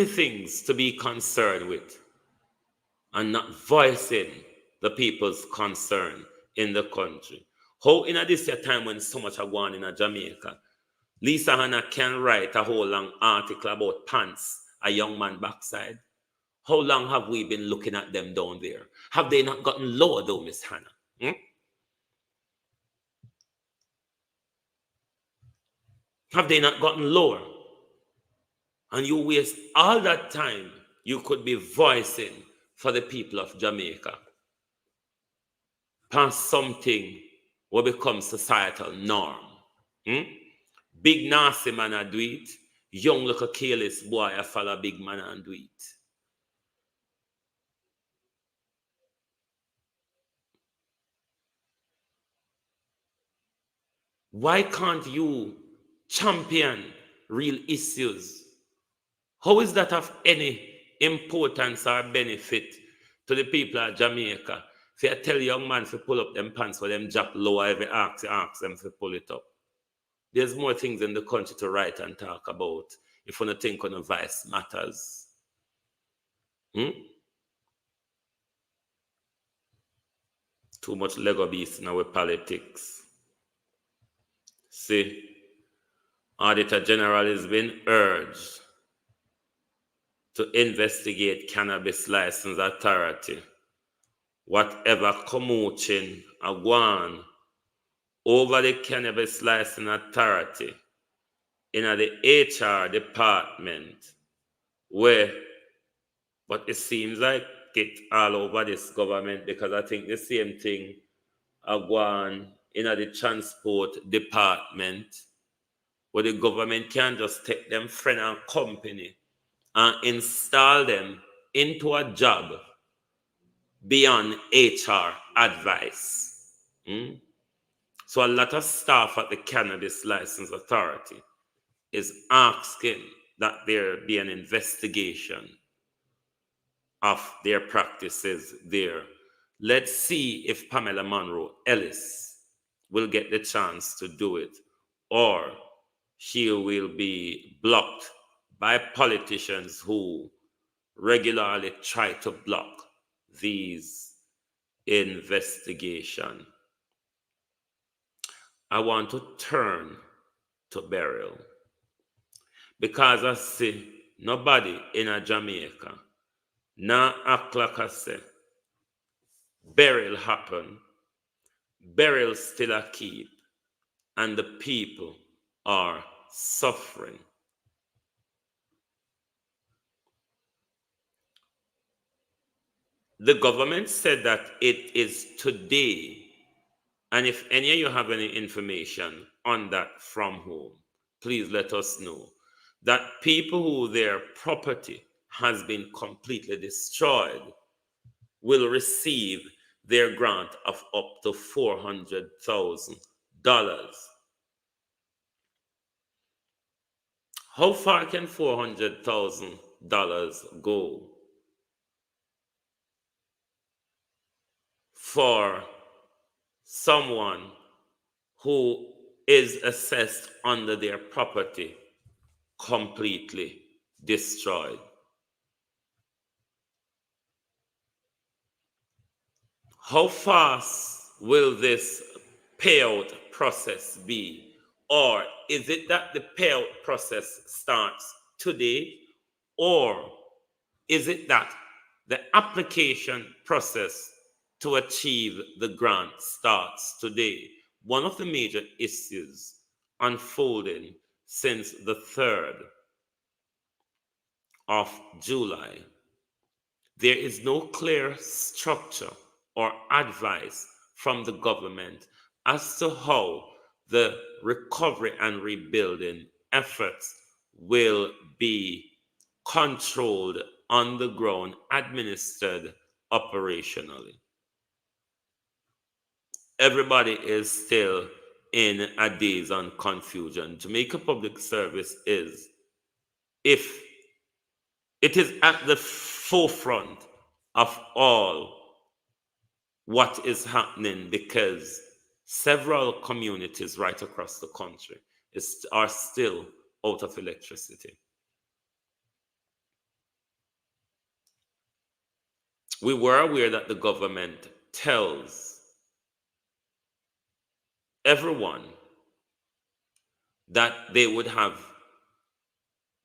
Speaker 4: things to be concerned with, and not voicing the people's concern in the country. How in this time when so much are going in Jamaica, Lisa Hanna can write a whole long article about pants, a young man backside. How long have we been looking at them down there? Have they not gotten lower though, Miss Hannah? Have they not gotten lower? And you waste all that time you could be voicing for the people of Jamaica past something will become societal norm. Big nasty man a do it. Young little careless boy a follow big man and do it. Why can't you champion real issues? How is that of any importance or benefit to the people of Jamaica? If you tell young man to pull up them pants for them drop lower every ask them to pull it up. There's more things in the country to write and talk about if you don't think on the vice matters. Too much Lego beast in our politics. See, Auditor General has been urged to investigate Cannabis License Authority. Whatever commotion are going over the Cannabis License Authority in the HR department, but it seems like it all over this government, because I think the same thing are going in the transport department, where the government can just take them friend and company and install them into a job beyond HR advice. So a lot of staff at the Cannabis License Authority is asking that there be an investigation of their practices there. Let's see if Pamela Monroe Ellis will get the chance to do it, or she will be blocked by politicians who regularly try to block these investigations. I want to turn to Beryl, because I see nobody in a Jamaica now act like I say Beryl happened, Beryl still a keep, and the people are suffering. The government said that it is today, and if any of you have any information on that from home, please let us know, that people who their property has been completely destroyed will receive their grant of up to $400,000. How far can $400,000 go for someone who is assessed under their property completely destroyed? How fast will this payout process be? Or is it that the payout process starts today? Or is it that the application process to achieve the grant starts today? One of the major issues unfolding since the 3rd of July, there is no clear structure or advice from the government as to how the recovery and rebuilding efforts will be controlled on the ground, administered operationally. Everybody is still in a daze and confusion. Jamaica Public Service is, if it is at the forefront of all what is happening, because several communities right across the country are still out of electricity. We were aware that the government tells everyone that they would have,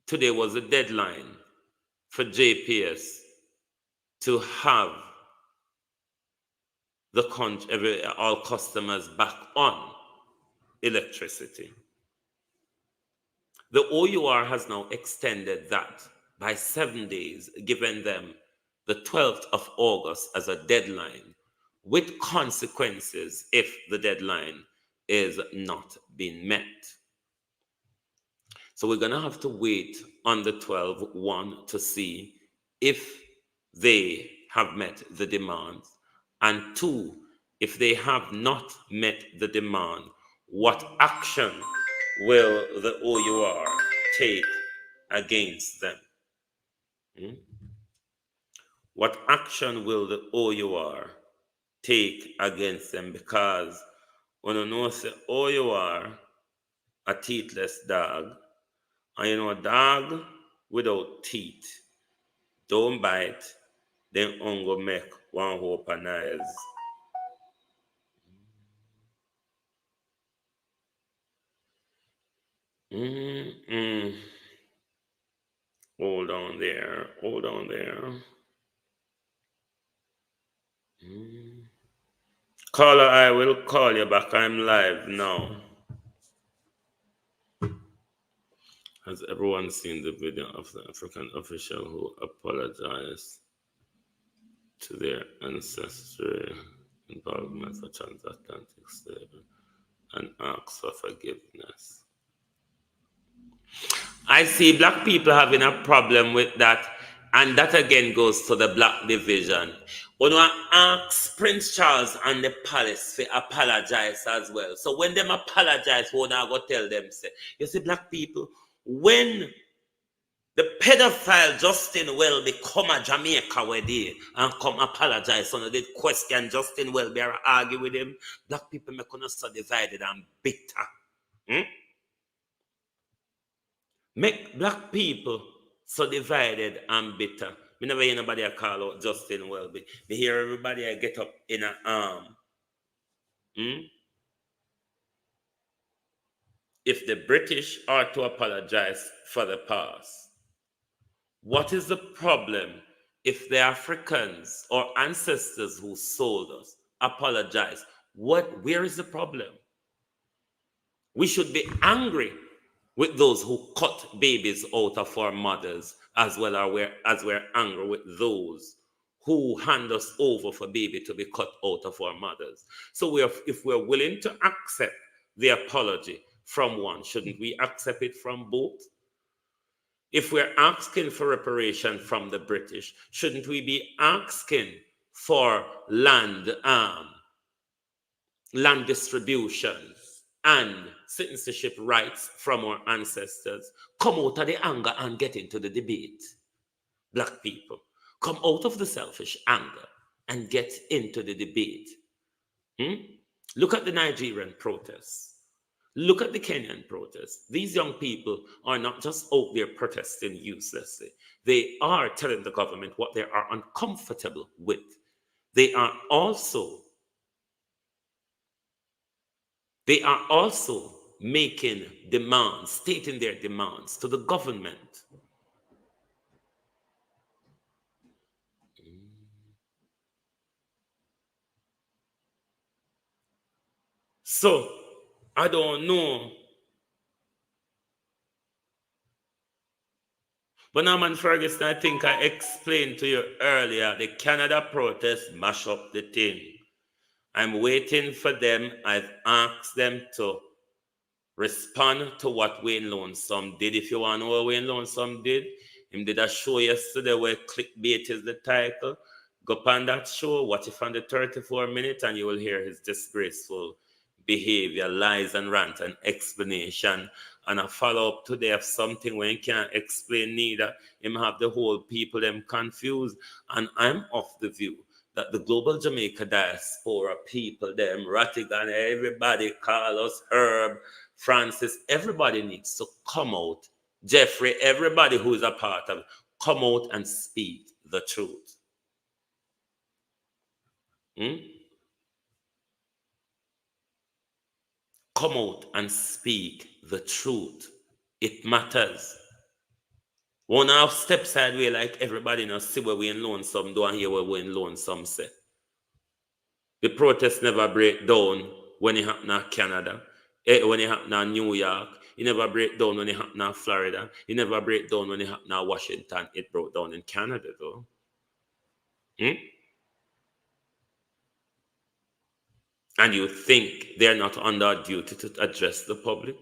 Speaker 4: today was a deadline for JPS to have the country, all customers back on electricity. The OUR has now extended that by 7 days, giving them the 12th of August as a deadline, with consequences if the deadline is not being met. So we're going to have to wait on the 12-1 to see if they have met the demands, and 2, if they have not met the demand, what action will the OUR take against them? What action will the OUR take against them? Because when you know the OUR a teethless dog, and you know a dog without teeth don't bite, then ongo make one open eyes. Hold on there. Caller, I will call you back. I'm live now. Has everyone seen the video of the African official who apologized to their ancestry involvement for transatlantic slavery and asked for forgiveness? I see black people having a problem with that, and that again goes to the black division. When I ask Prince Charles and the palace to apologize as well. So when them apologize, when I go tell them, say, you see, black people, when the pedophile Justin Welby come to Jamaica with him and come apologize, so they question Justin Welby or argue with him, black people make us so divided and bitter. Make black people so divided and bitter. We never hear nobody call out Justin Welby. We hear everybody get up in an arm. If the British are to apologize for the past, what is the problem if the Africans or ancestors who sold us apologize? Where is the problem? We should be angry with those who cut babies out of our mothers, as well as we're angry with those who hand us over for baby to be cut out of our mothers. So if we're willing to accept the apology from one, shouldn't we accept it from both? If we're asking for reparation from the British, shouldn't we be asking for land distribution and citizenship rights from our ancestors? Come out of the anger and get into the debate. Black people, come out of the selfish anger and get into the debate. Look at the Nigerian protests. Look at the Kenyan protests. These young people are not just out there protesting uselessly. They are telling the government what they are uncomfortable with. They are also making demands, stating their demands to the government. So, I don't know. But Norman Ferguson, I think I explained to you earlier, the Canada protest mash up the thing. I'm waiting for them. I've asked them to respond to what Wayne Lonesome did. If you want to know what Wayne Lonesome did, he did a show yesterday where clickbait is the title. Go up on that show, watch it from the 34 minutes, and you will hear his disgraceful behavior, lies and rant and explanation. And a follow-up today of something when he can't explain neither. Him have the whole people them confused. And I'm of the view that the global Jamaica diaspora people, them, Rattigan, everybody, Carlos, Herb, Francis, everybody needs to come out. Jeffrey, everybody who is a part of it, come out and speak the truth. Come out and speak the truth. It matters. One half step sideways like everybody now see where we in Lonesome do and hear where we in Lonesome say. The protest never break down when it happen in Canada, when it happen in New York. It never break down when it happen in Florida. It never break down when it happen in Washington. It broke down in Canada though. And you think they're not under duty to address the public?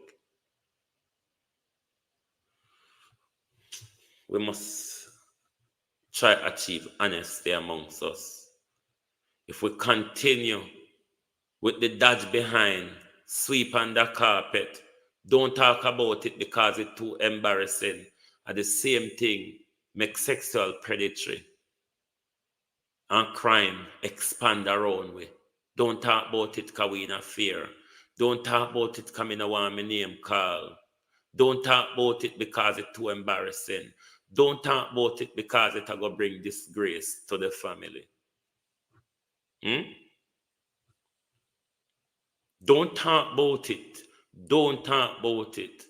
Speaker 4: We must try to achieve honesty amongst us. If we continue with the dodge behind, sweep under carpet, don't talk about it because it's too embarrassing, and the same thing make sexual predatory and crime expand around we. Don't talk about it because we in a fear. Don't talk about it because I don't want my name called. Don't talk about it because it's too embarrassing. Don't talk about it because it's going to bring disgrace to the family. Don't talk about it. Don't talk about it.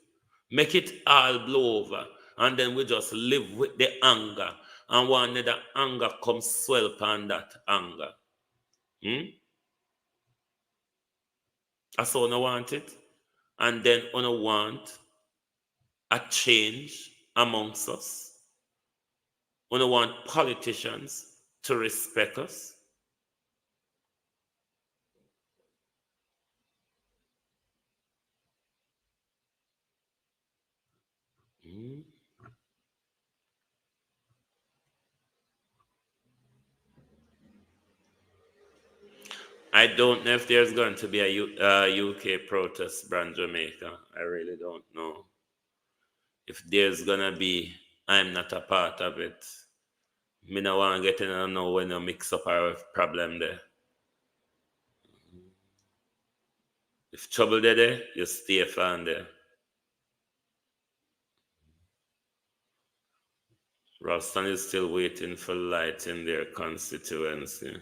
Speaker 4: Make it all blow over. And then we just live with the anger. And one another anger comes swell upon that anger. That's how I want it. And then I want a change amongst us. I want politicians to respect us. I don't know if there's going to be a UK protest brand Jamaica. I really don't know. If there's going to be, I'm not a part of it. Me no want to get in and know when you mix up our problem there. If trouble there, you stay fan there. Ralston is still waiting for light in their constituency.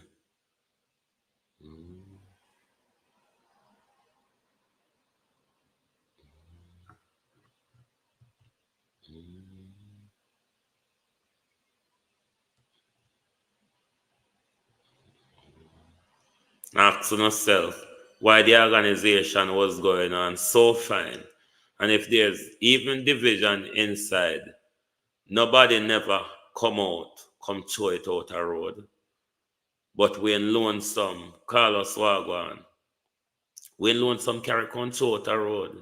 Speaker 4: Asking yourself why the organization was going on so fine. And if there's even division inside, nobody never come throw it out a road. But we in Lonesome, Carlos Wagwan, we in Lonesome carry control out a road.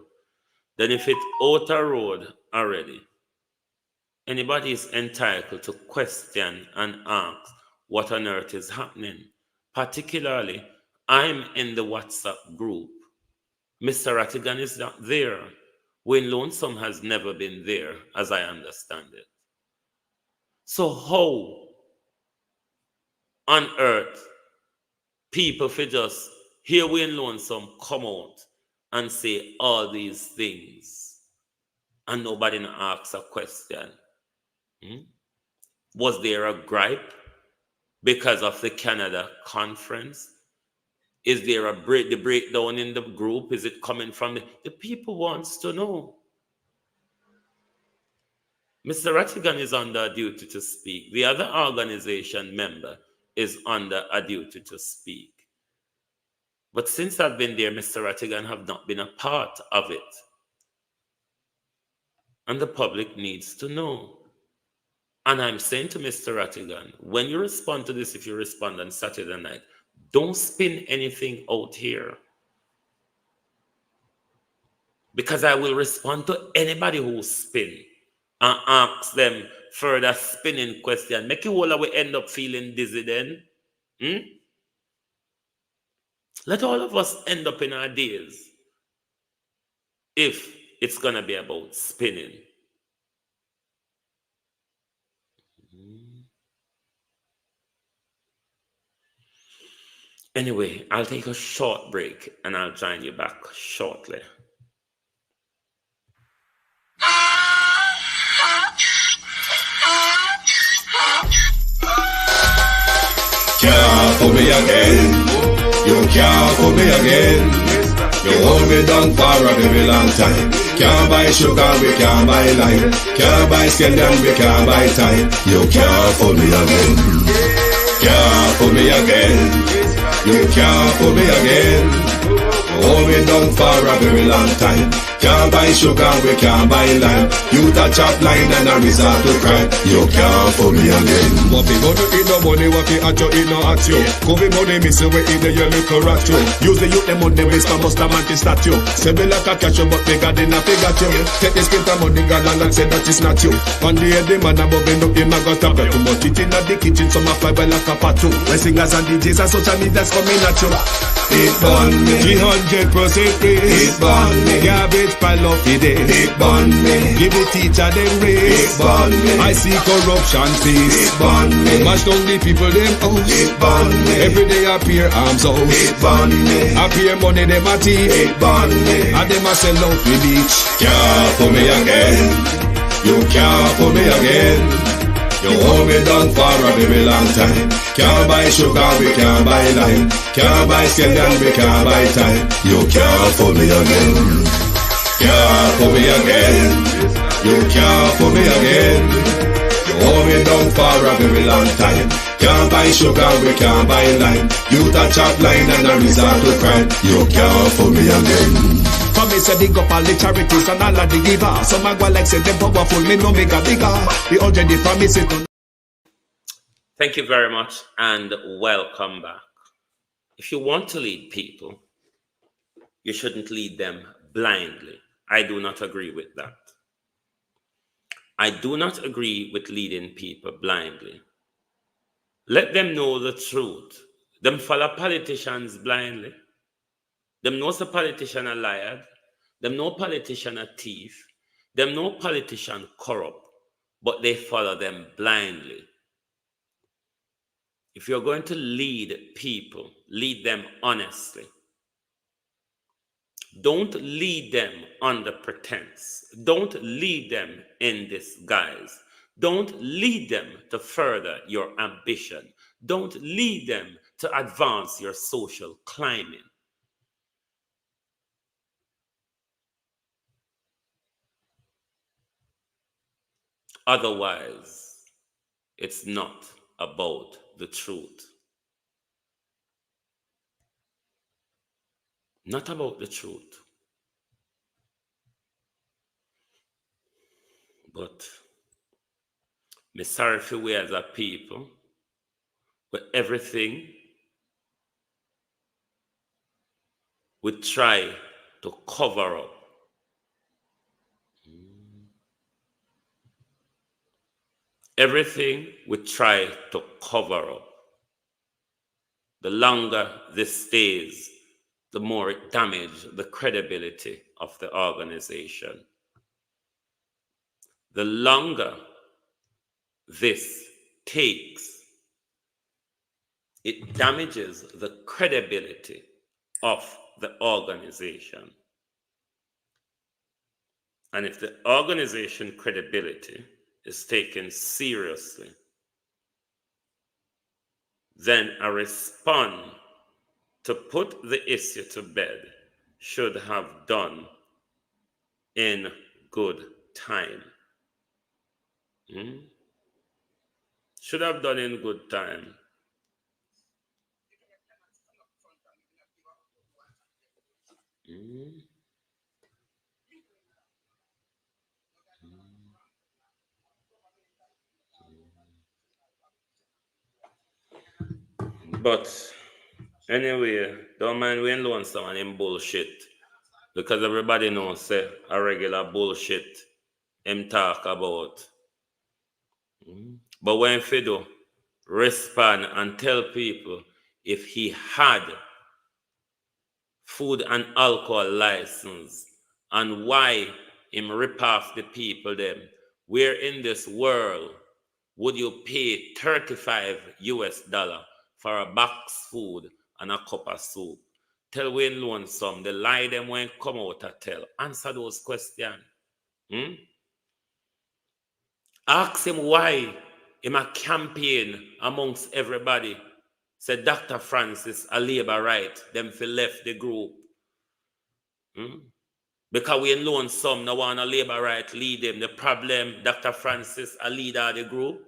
Speaker 4: Then if it's out a road already, anybody is entitled to question and ask what on earth is happening. Particularly, I'm in the WhatsApp group. Mr. Rattigan is not there. Wayne Lonesome has never been there, as I understand it. So how on earth people for just hear Wayne Lonesome come out and say all these things and nobody asks a question? Was there a gripe because of the Canada conference? Is there a the breakdown in the group? Is it coming from the people wants to know? Mr. Rattigan is under a duty to speak. The other organization member is under a duty to speak. But since I've been there, Mr. Rattigan have not been a part of it. And the public needs to know. And I'm saying to Mr. Rattigan, when you respond to this, if you respond on Saturday night, don't spin anything out here. Because I will respond to anybody who spin and ask them further spinning question. Make you all we end up feeling dizzy then. Let all of us end up in our days if it's going to be about spinning. Anyway, I'll take a short break and I'll join you back shortly.
Speaker 1: Can't fool me again. You can't fool me again. You hold me down for a very long time. Can't buy sugar, we can't buy lime. Can't buy scallion, we can't buy time. You can't fool me again. Can't fool me again. You can't fool me again. Hold me down for a very long time. Can't buy sugar, we can't buy lime. You touch up line and I resort to crime. You can't fool me again.
Speaker 2: What fi go to eat no money, what fi at you, eat no at you. Covid money, miss away in the yellow correct you. Use the youth, the money, waste for most of man statue. Say me like a catch you, but they got in a figure you. Take this print of money, girl, and say that it's not you. One day the man above end up, him a got stop you. Too much eating at the kitchen, some a fly by like a patu. When singers and DJs and social media's coming at you.
Speaker 1: It burn me.
Speaker 2: 300% raise.
Speaker 1: It burn me.
Speaker 2: Garbage pile up the day.
Speaker 1: It burn me.
Speaker 2: Give the teacher them raise.
Speaker 1: It burn me.
Speaker 2: I see corruption face.
Speaker 1: It burn me.
Speaker 2: Mash down the people them house.
Speaker 1: It burn me.
Speaker 2: Every day appear arms out.
Speaker 1: It burn me.
Speaker 2: Appear money them a thief.
Speaker 1: It burn me.
Speaker 2: And them a sell out the beach.
Speaker 1: Can't fool me again. You can't fool me again. You hold me down for a very long time. Can't buy sugar, we can't buy lime. Can't buy scallion, we can't buy time. You can't fool me again. Can't fool me again. You can't fool me again. You hold me down for a very long time. Can't buy sugar, we can't buy lime. You touch up line and I resort to crime. You can't fool me again.
Speaker 2: For me say dig up all the charities and all of the givers. Some a go like say them powerful, me no make a bigger. The already promise it.
Speaker 4: Thank you very much and welcome back. If you want to lead people, you shouldn't lead them blindly. I do not agree with that. I do not agree with leading people blindly. Let them know the truth. Them follow politicians blindly. Them know the politician a liar. Them know politician a thief. Them know politician corrupt. But they follow them blindly. If you're going to lead people, lead them honestly. Don't lead them under pretense. Don't lead them in disguise. Don't lead them to further your ambition. Don't lead them to advance your social climbing. Otherwise, it's not about the truth. Not about the truth. But I'm sorry for we as a people, but everything we try to cover up. Everything we try to cover up. The longer this stays, the more it damages the credibility of the organization. The longer this takes, it damages the credibility of the organization. And if the organization credibility is taken seriously, then a response to put the issue to bed should have done in good time. Should have done in good time. But anyway, don't mind when loan someone in bullshit. Because everybody knows a regular bullshit him talk about. But when Fido respond and tell people if he had food and alcohol license and why him rip off the people them, where in this world would you pay $35 for a box food and a cup of soup. Tell Wayne Lonesome, the lie them when come out and tell. Answer those questions. Ask him why him a campaign amongst everybody. Said Dr. Francis, a labor right, them fi left the group. Because Wayne Lonesome no want a labor right lead them. The problem, Dr. Francis, a leader of the group.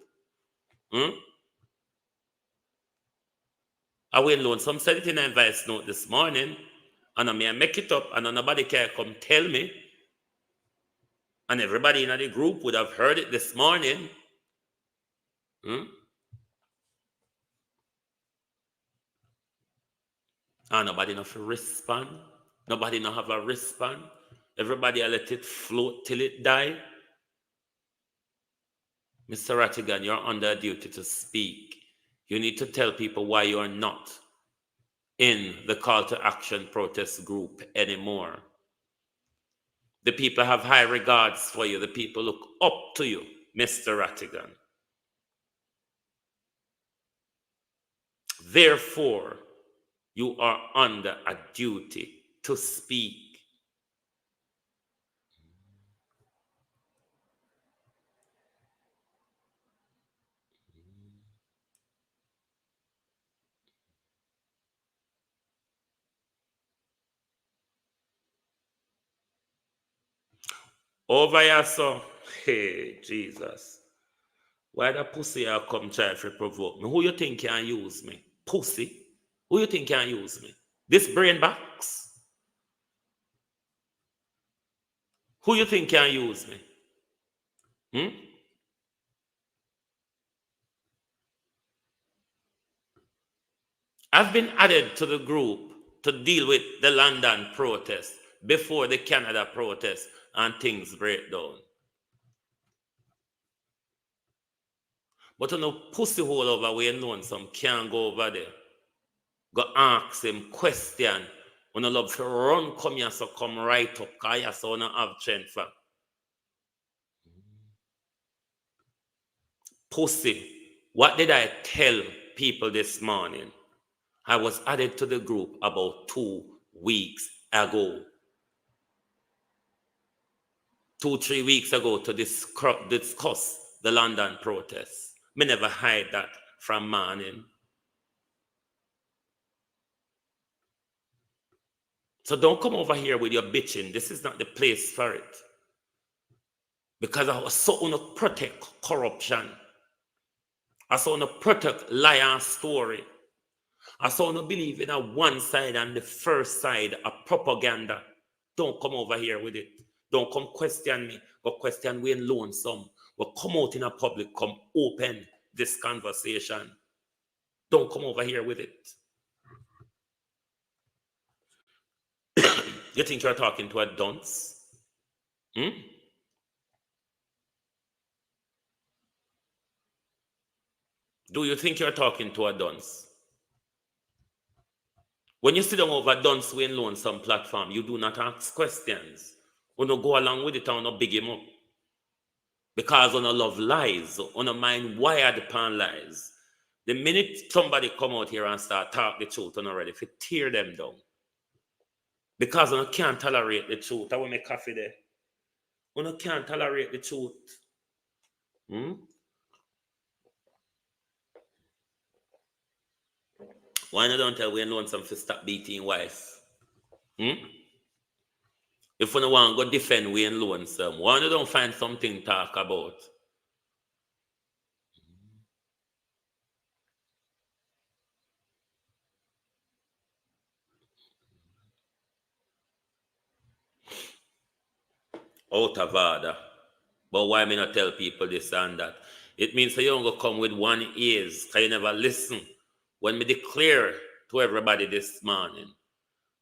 Speaker 4: I Wayne Lonesome said it in a voice note this morning, and I may make it up, and nobody can come tell me. And everybody in the group would have heard it this morning. And nobody enough respond. Nobody not have a respond. Everybody let it float till it die. Mr. Rattigan, you're under duty to speak. You need to tell people why you're not in the call to action protest group anymore. The people have high regards for you. The people look up to you, Mr. Rattigan. Therefore, you are under a duty to speak. Over here, so, hey, Jesus. Why the pussy I come try to provoke me? Who you think can use me? Pussy? Who you think can use me? This brain box? Who you think can use me? I've been added to the group to deal with the London protest before the Canada protest and things break down. But no pussy hole over Wayne Lonesome can't go over there. Go ask him question. When I love to run, come here, so come right up. Because you so not have strength for. Pussy, what did I tell people this morning? I was added to the group about 2 weeks ago. 2-3 weeks ago to discuss the London protests. Me never hide that from morning. So don't come over here with your bitching. This is not the place for it. Because I was so to protect corruption. I so to protect lie and story. I so to believe in a one side and the first side of propaganda. Don't come over here with it. Don't come question me or question Wayne Lonesome. Or come out in a public, come open this conversation. Don't come over here with it. You think you're talking to a dunce? Do you think you're talking to a dunce? When you sit down over dunce Wayne Lonesome platform, you do not ask questions. You don't go along with it and not big him up. Because on a love lies, on a mind wired upon lies. The minute somebody come out here and start talk the truth, on already, if you tear them down. Because I can't tolerate the truth. I will make coffee there. I can't tolerate the truth. Why don't tell Wayne Lonesome to stop beating wife? If you don't want to go defend Wayne Lonesome, why don't find something to talk about? Out of order. But why me not tell people this and that? It means that you don't go come with one ears, because you never listen. When me declare to everybody this morning,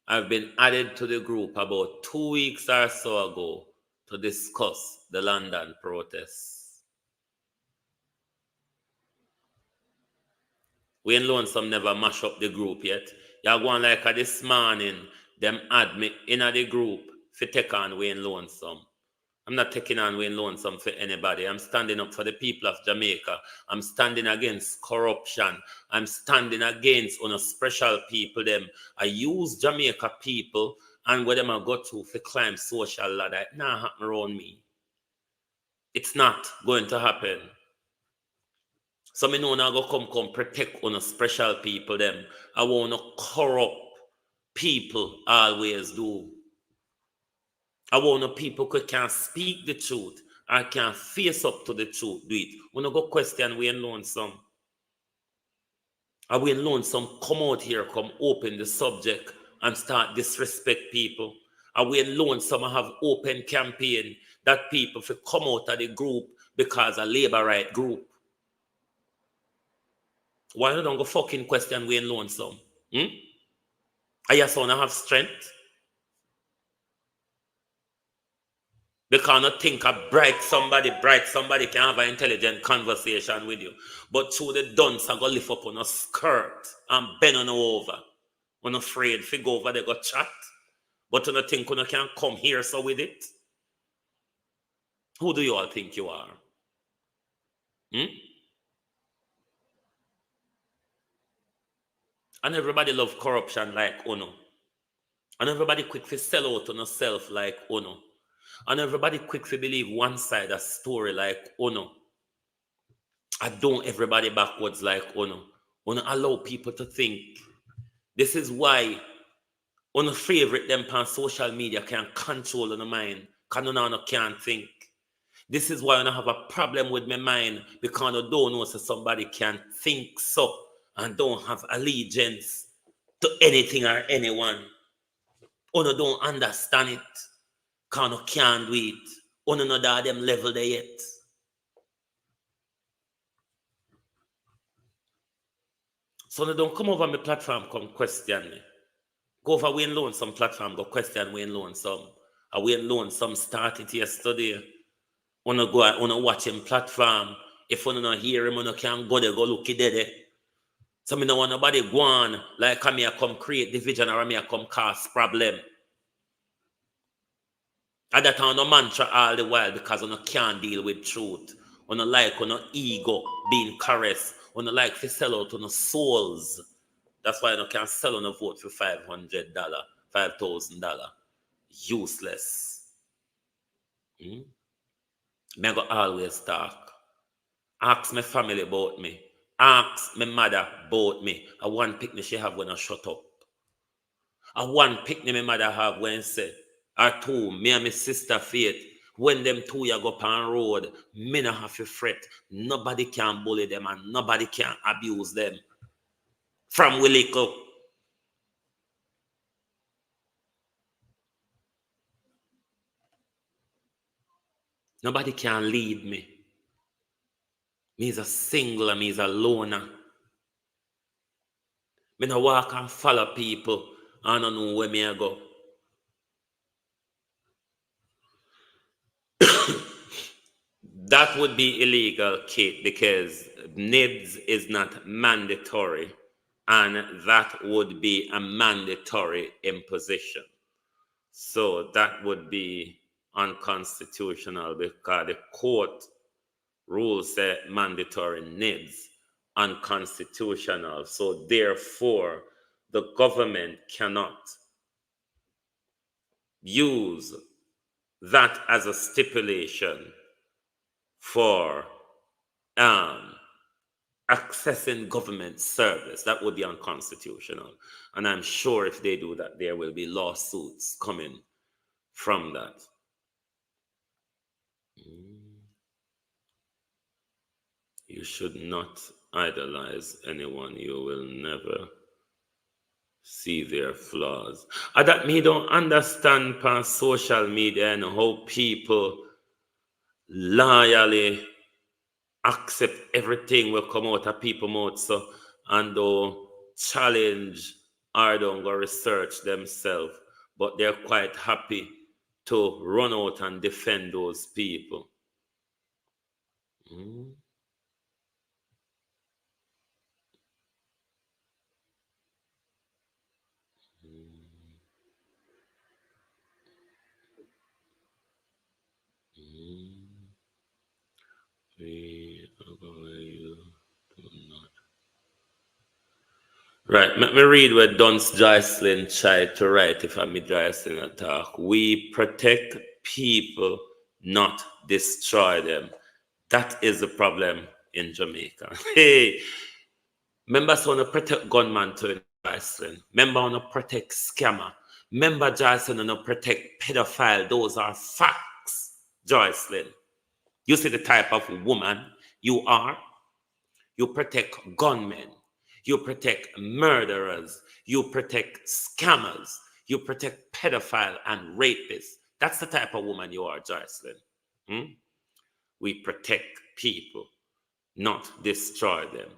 Speaker 4: I've been added to the group about 2 weeks or so ago to discuss the London protests. Wayne Lonesome never mash up the group yet. You're going like this morning, them add me in the group to take on Wayne Lonesome. I'm not taking on Wayne Lonesome for anybody. I'm standing up for the people of Jamaica. I'm standing against corruption. I'm standing against on a special people them. I use Jamaica people and where them I go to for climb social ladder. It not happen around me. It's not going to happen. So me know now go come protect on a special people them. I want to corrupt people always do. I want no people who can speak the truth or can face up to the truth. Do it. When I go question Wayne Lonesome. And Wayne Lonesome come out here, come open the subject and start disrespect people. And Wayne Lonesome have open campaign that people for come out of the group because a labor right group. Why don't go fucking question Wayne Lonesome? Are your son have strength? Because I think a bright somebody can have an intelligent conversation with you. But through the dunce, I go lift up on a skirt and bend on over. I'm afraid if you go over there, go chat. But I think you can come here so with it. Who do you all think you are? And everybody love corruption like Uno. And everybody quick to sell out on yourself like Uno. And everybody quick to believe one side a story like Uno. I don't everybody backwards like Uno. Uno allow people to think. This is why Uno favorite them on social media can control on the mind. Because Uno can't think. This is why I have a problem with my mind because I don't know so somebody can think so and don't have allegiance to anything or anyone. Uno don't understand it because I can't do it. Uno not at them level there yet. So they don't come over my platform, come question me. Go over Wayne Lonesome platform, go question Wayne Lonesome. A Wayne Lonesome started yesterday. Wanna go out, wanna watch him platform. If you don't hear him, you can go there, go look it there. So me no want nobody go on like I come create division or I come cause problem. And that on no mantra all the while because you can't deal with truth. You no like you ego being caressed. You no like to sell out on souls. That's why you can't sell on a vote for $500, $5,000. Useless. Me go always talk. Ask my family about me. Ask my mother about me. I one picnic she have when I shut up. I one picnic my mother have when say, or two, me and my sister Faith, when them two ya go up on road, me no have to fret. Nobody can bully them and nobody can abuse them. From we little. Nobody can lead me. Me is a single, me is a loner. Me no walk and follow people. I don't know where me I go. That would be illegal, Kate, because NIBS is not mandatory, and that would be a mandatory imposition. So that would be unconstitutional because the court rules say mandatory NIBS unconstitutional. So therefore, the government cannot use that as a stipulation for accessing government service. That would be unconstitutional. And I'm sure if they do that, there will be lawsuits coming from that. You should not idolize anyone. You will never see their flaws. That me don't understand past social media and how people loyally accept everything will come out of people's mouth so and don't challenge or don't go research themselves, but they're quite happy to run out and defend those people. Right. Let me read what Duns Joycelyn tried to write if I'm Joycelyn talk. We protect people, not destroy them. That is the problem in Jamaica. Hey, members want to protect gunman to Joycelyn. Member want to protect scammer. Member Joycelyn want to protect pedophile. Those are facts, Joycelyn. You see the type of woman you are. You protect gunmen. You protect murderers. You protect scammers. You protect pedophile and rapists. That's the type of woman you are, Joycelyn. We protect people, not destroy them.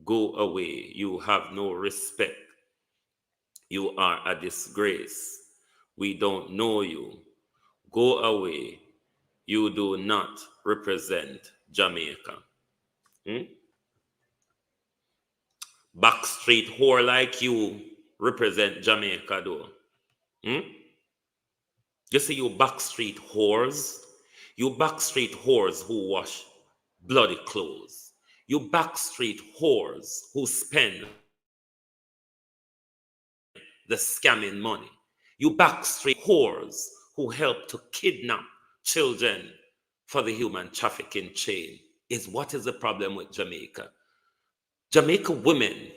Speaker 4: Go away. You have no respect. You are a disgrace. We don't know you. Go away. You do not represent Jamaica. Backstreet whore like you represent Jamaica, though. You see, you backstreet whores. You backstreet whores who wash bloody clothes. You backstreet whores who spend the scamming money. You backstreet whores who help to kidnap children for the human trafficking chain. Is what is the problem with Jamaica? Jamaica women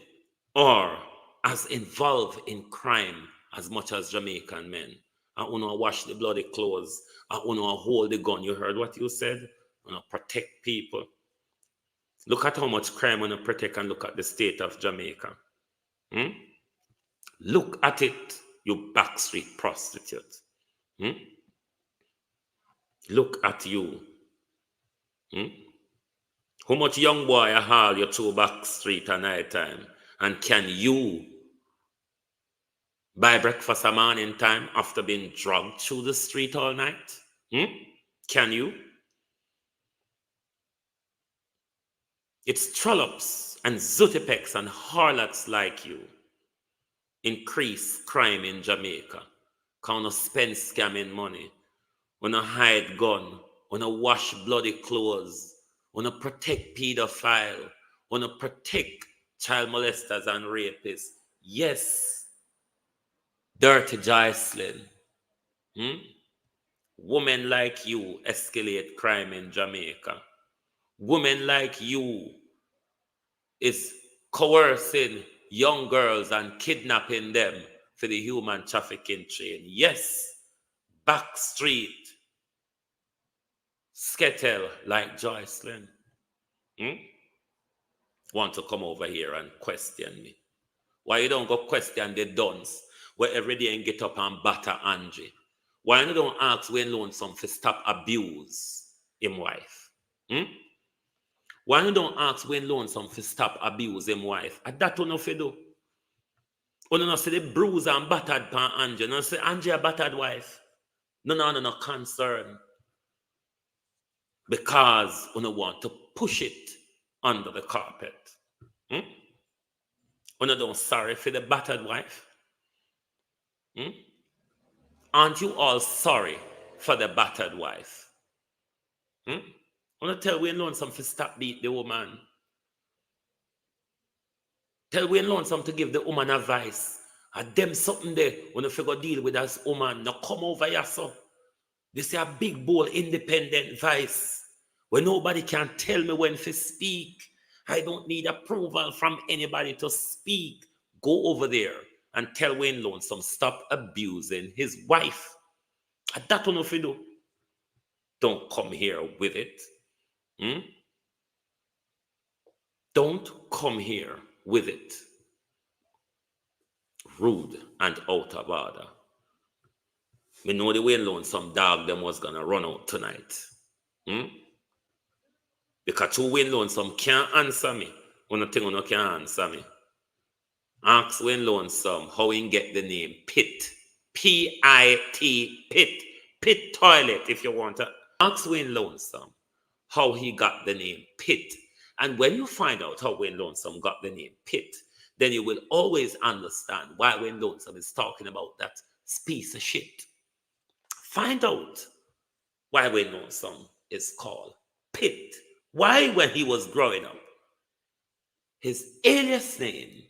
Speaker 4: are as involved in crime as much as Jamaican men. I want to wash the bloody clothes. I want to hold the gun. You heard what you said? I want to protect people. Look at how much crime I want to protect and look at the state of Jamaica. Look at it, you backstreet prostitute. Look at you. How much young boy I haul you through backstreet at night time? And can you buy breakfast at morning time after being drugged through the street all night? Can you? It's trollops and zootipecs and harlots like you increase crime in Jamaica. Can't no spend scamming money. Wanna hide gun. Wanna wash bloody clothes. Wanna protect pedophile. Wanna protect child molesters and rapists. Yes. Dirty Joycelyn. Women like you escalate crime in Jamaica. Women like you is coercing young girls and kidnapping them for the human trafficking chain. Yes, backstreet, skettle like Joycelyn. Want to come over here and question me. Why you don't go question the Duns where every day and get up and batter Angie? Why you don't ask Wayne Lonesome to stop abuse him wife? Why you don't ask Wayne Lonesome to stop abuse him wife? And that don't know if you do. You don't see the bruise and battered pan Angie. You don't say Angie a battered wife. No concern. Because you don't want to push it under the carpet. You don't sorry for the battered wife. Aren't you all sorry for the battered wife? I want to tell Wayne Lonesome to stop beat the woman. Tell Wayne Lonesome to give the woman advice. And them something there when you figure deal with this woman. Now come over here, so. This is a big, bold, independent voice where nobody can tell me when to speak. I don't need approval from anybody to speak. Go over there and tell Wayne Lonesome stop abusing his wife. And that don't know if you do. Don't come here with it. Don't come here with it. Rude and out of order. Me know the Wayne Lonesome dog them was gonna run out tonight. Because two Wayne Lonesome can't answer me. One thing you can't answer me. Ask Wayne Lonesome how he get the name Pit. P-I-T, Pit. Pit toilet if you want to. Ask Wayne Lonesome how he got the name Pit. And when you find out how Wayne Lonesome got the name Pit, then you will always understand why Wayne Lonesome is talking about that piece of shit. Find out why Wayne Lonesome is called Pit. Why, when he was growing up, his alias name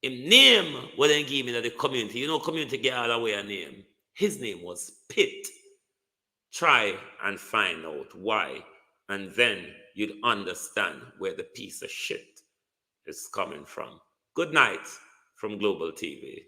Speaker 4: Him name wouldn't give me that the community. You know, community get all away a name. His name was Pitt. Try and find out why, and then you'd understand where the piece of shit is coming from. Good night from Global TV.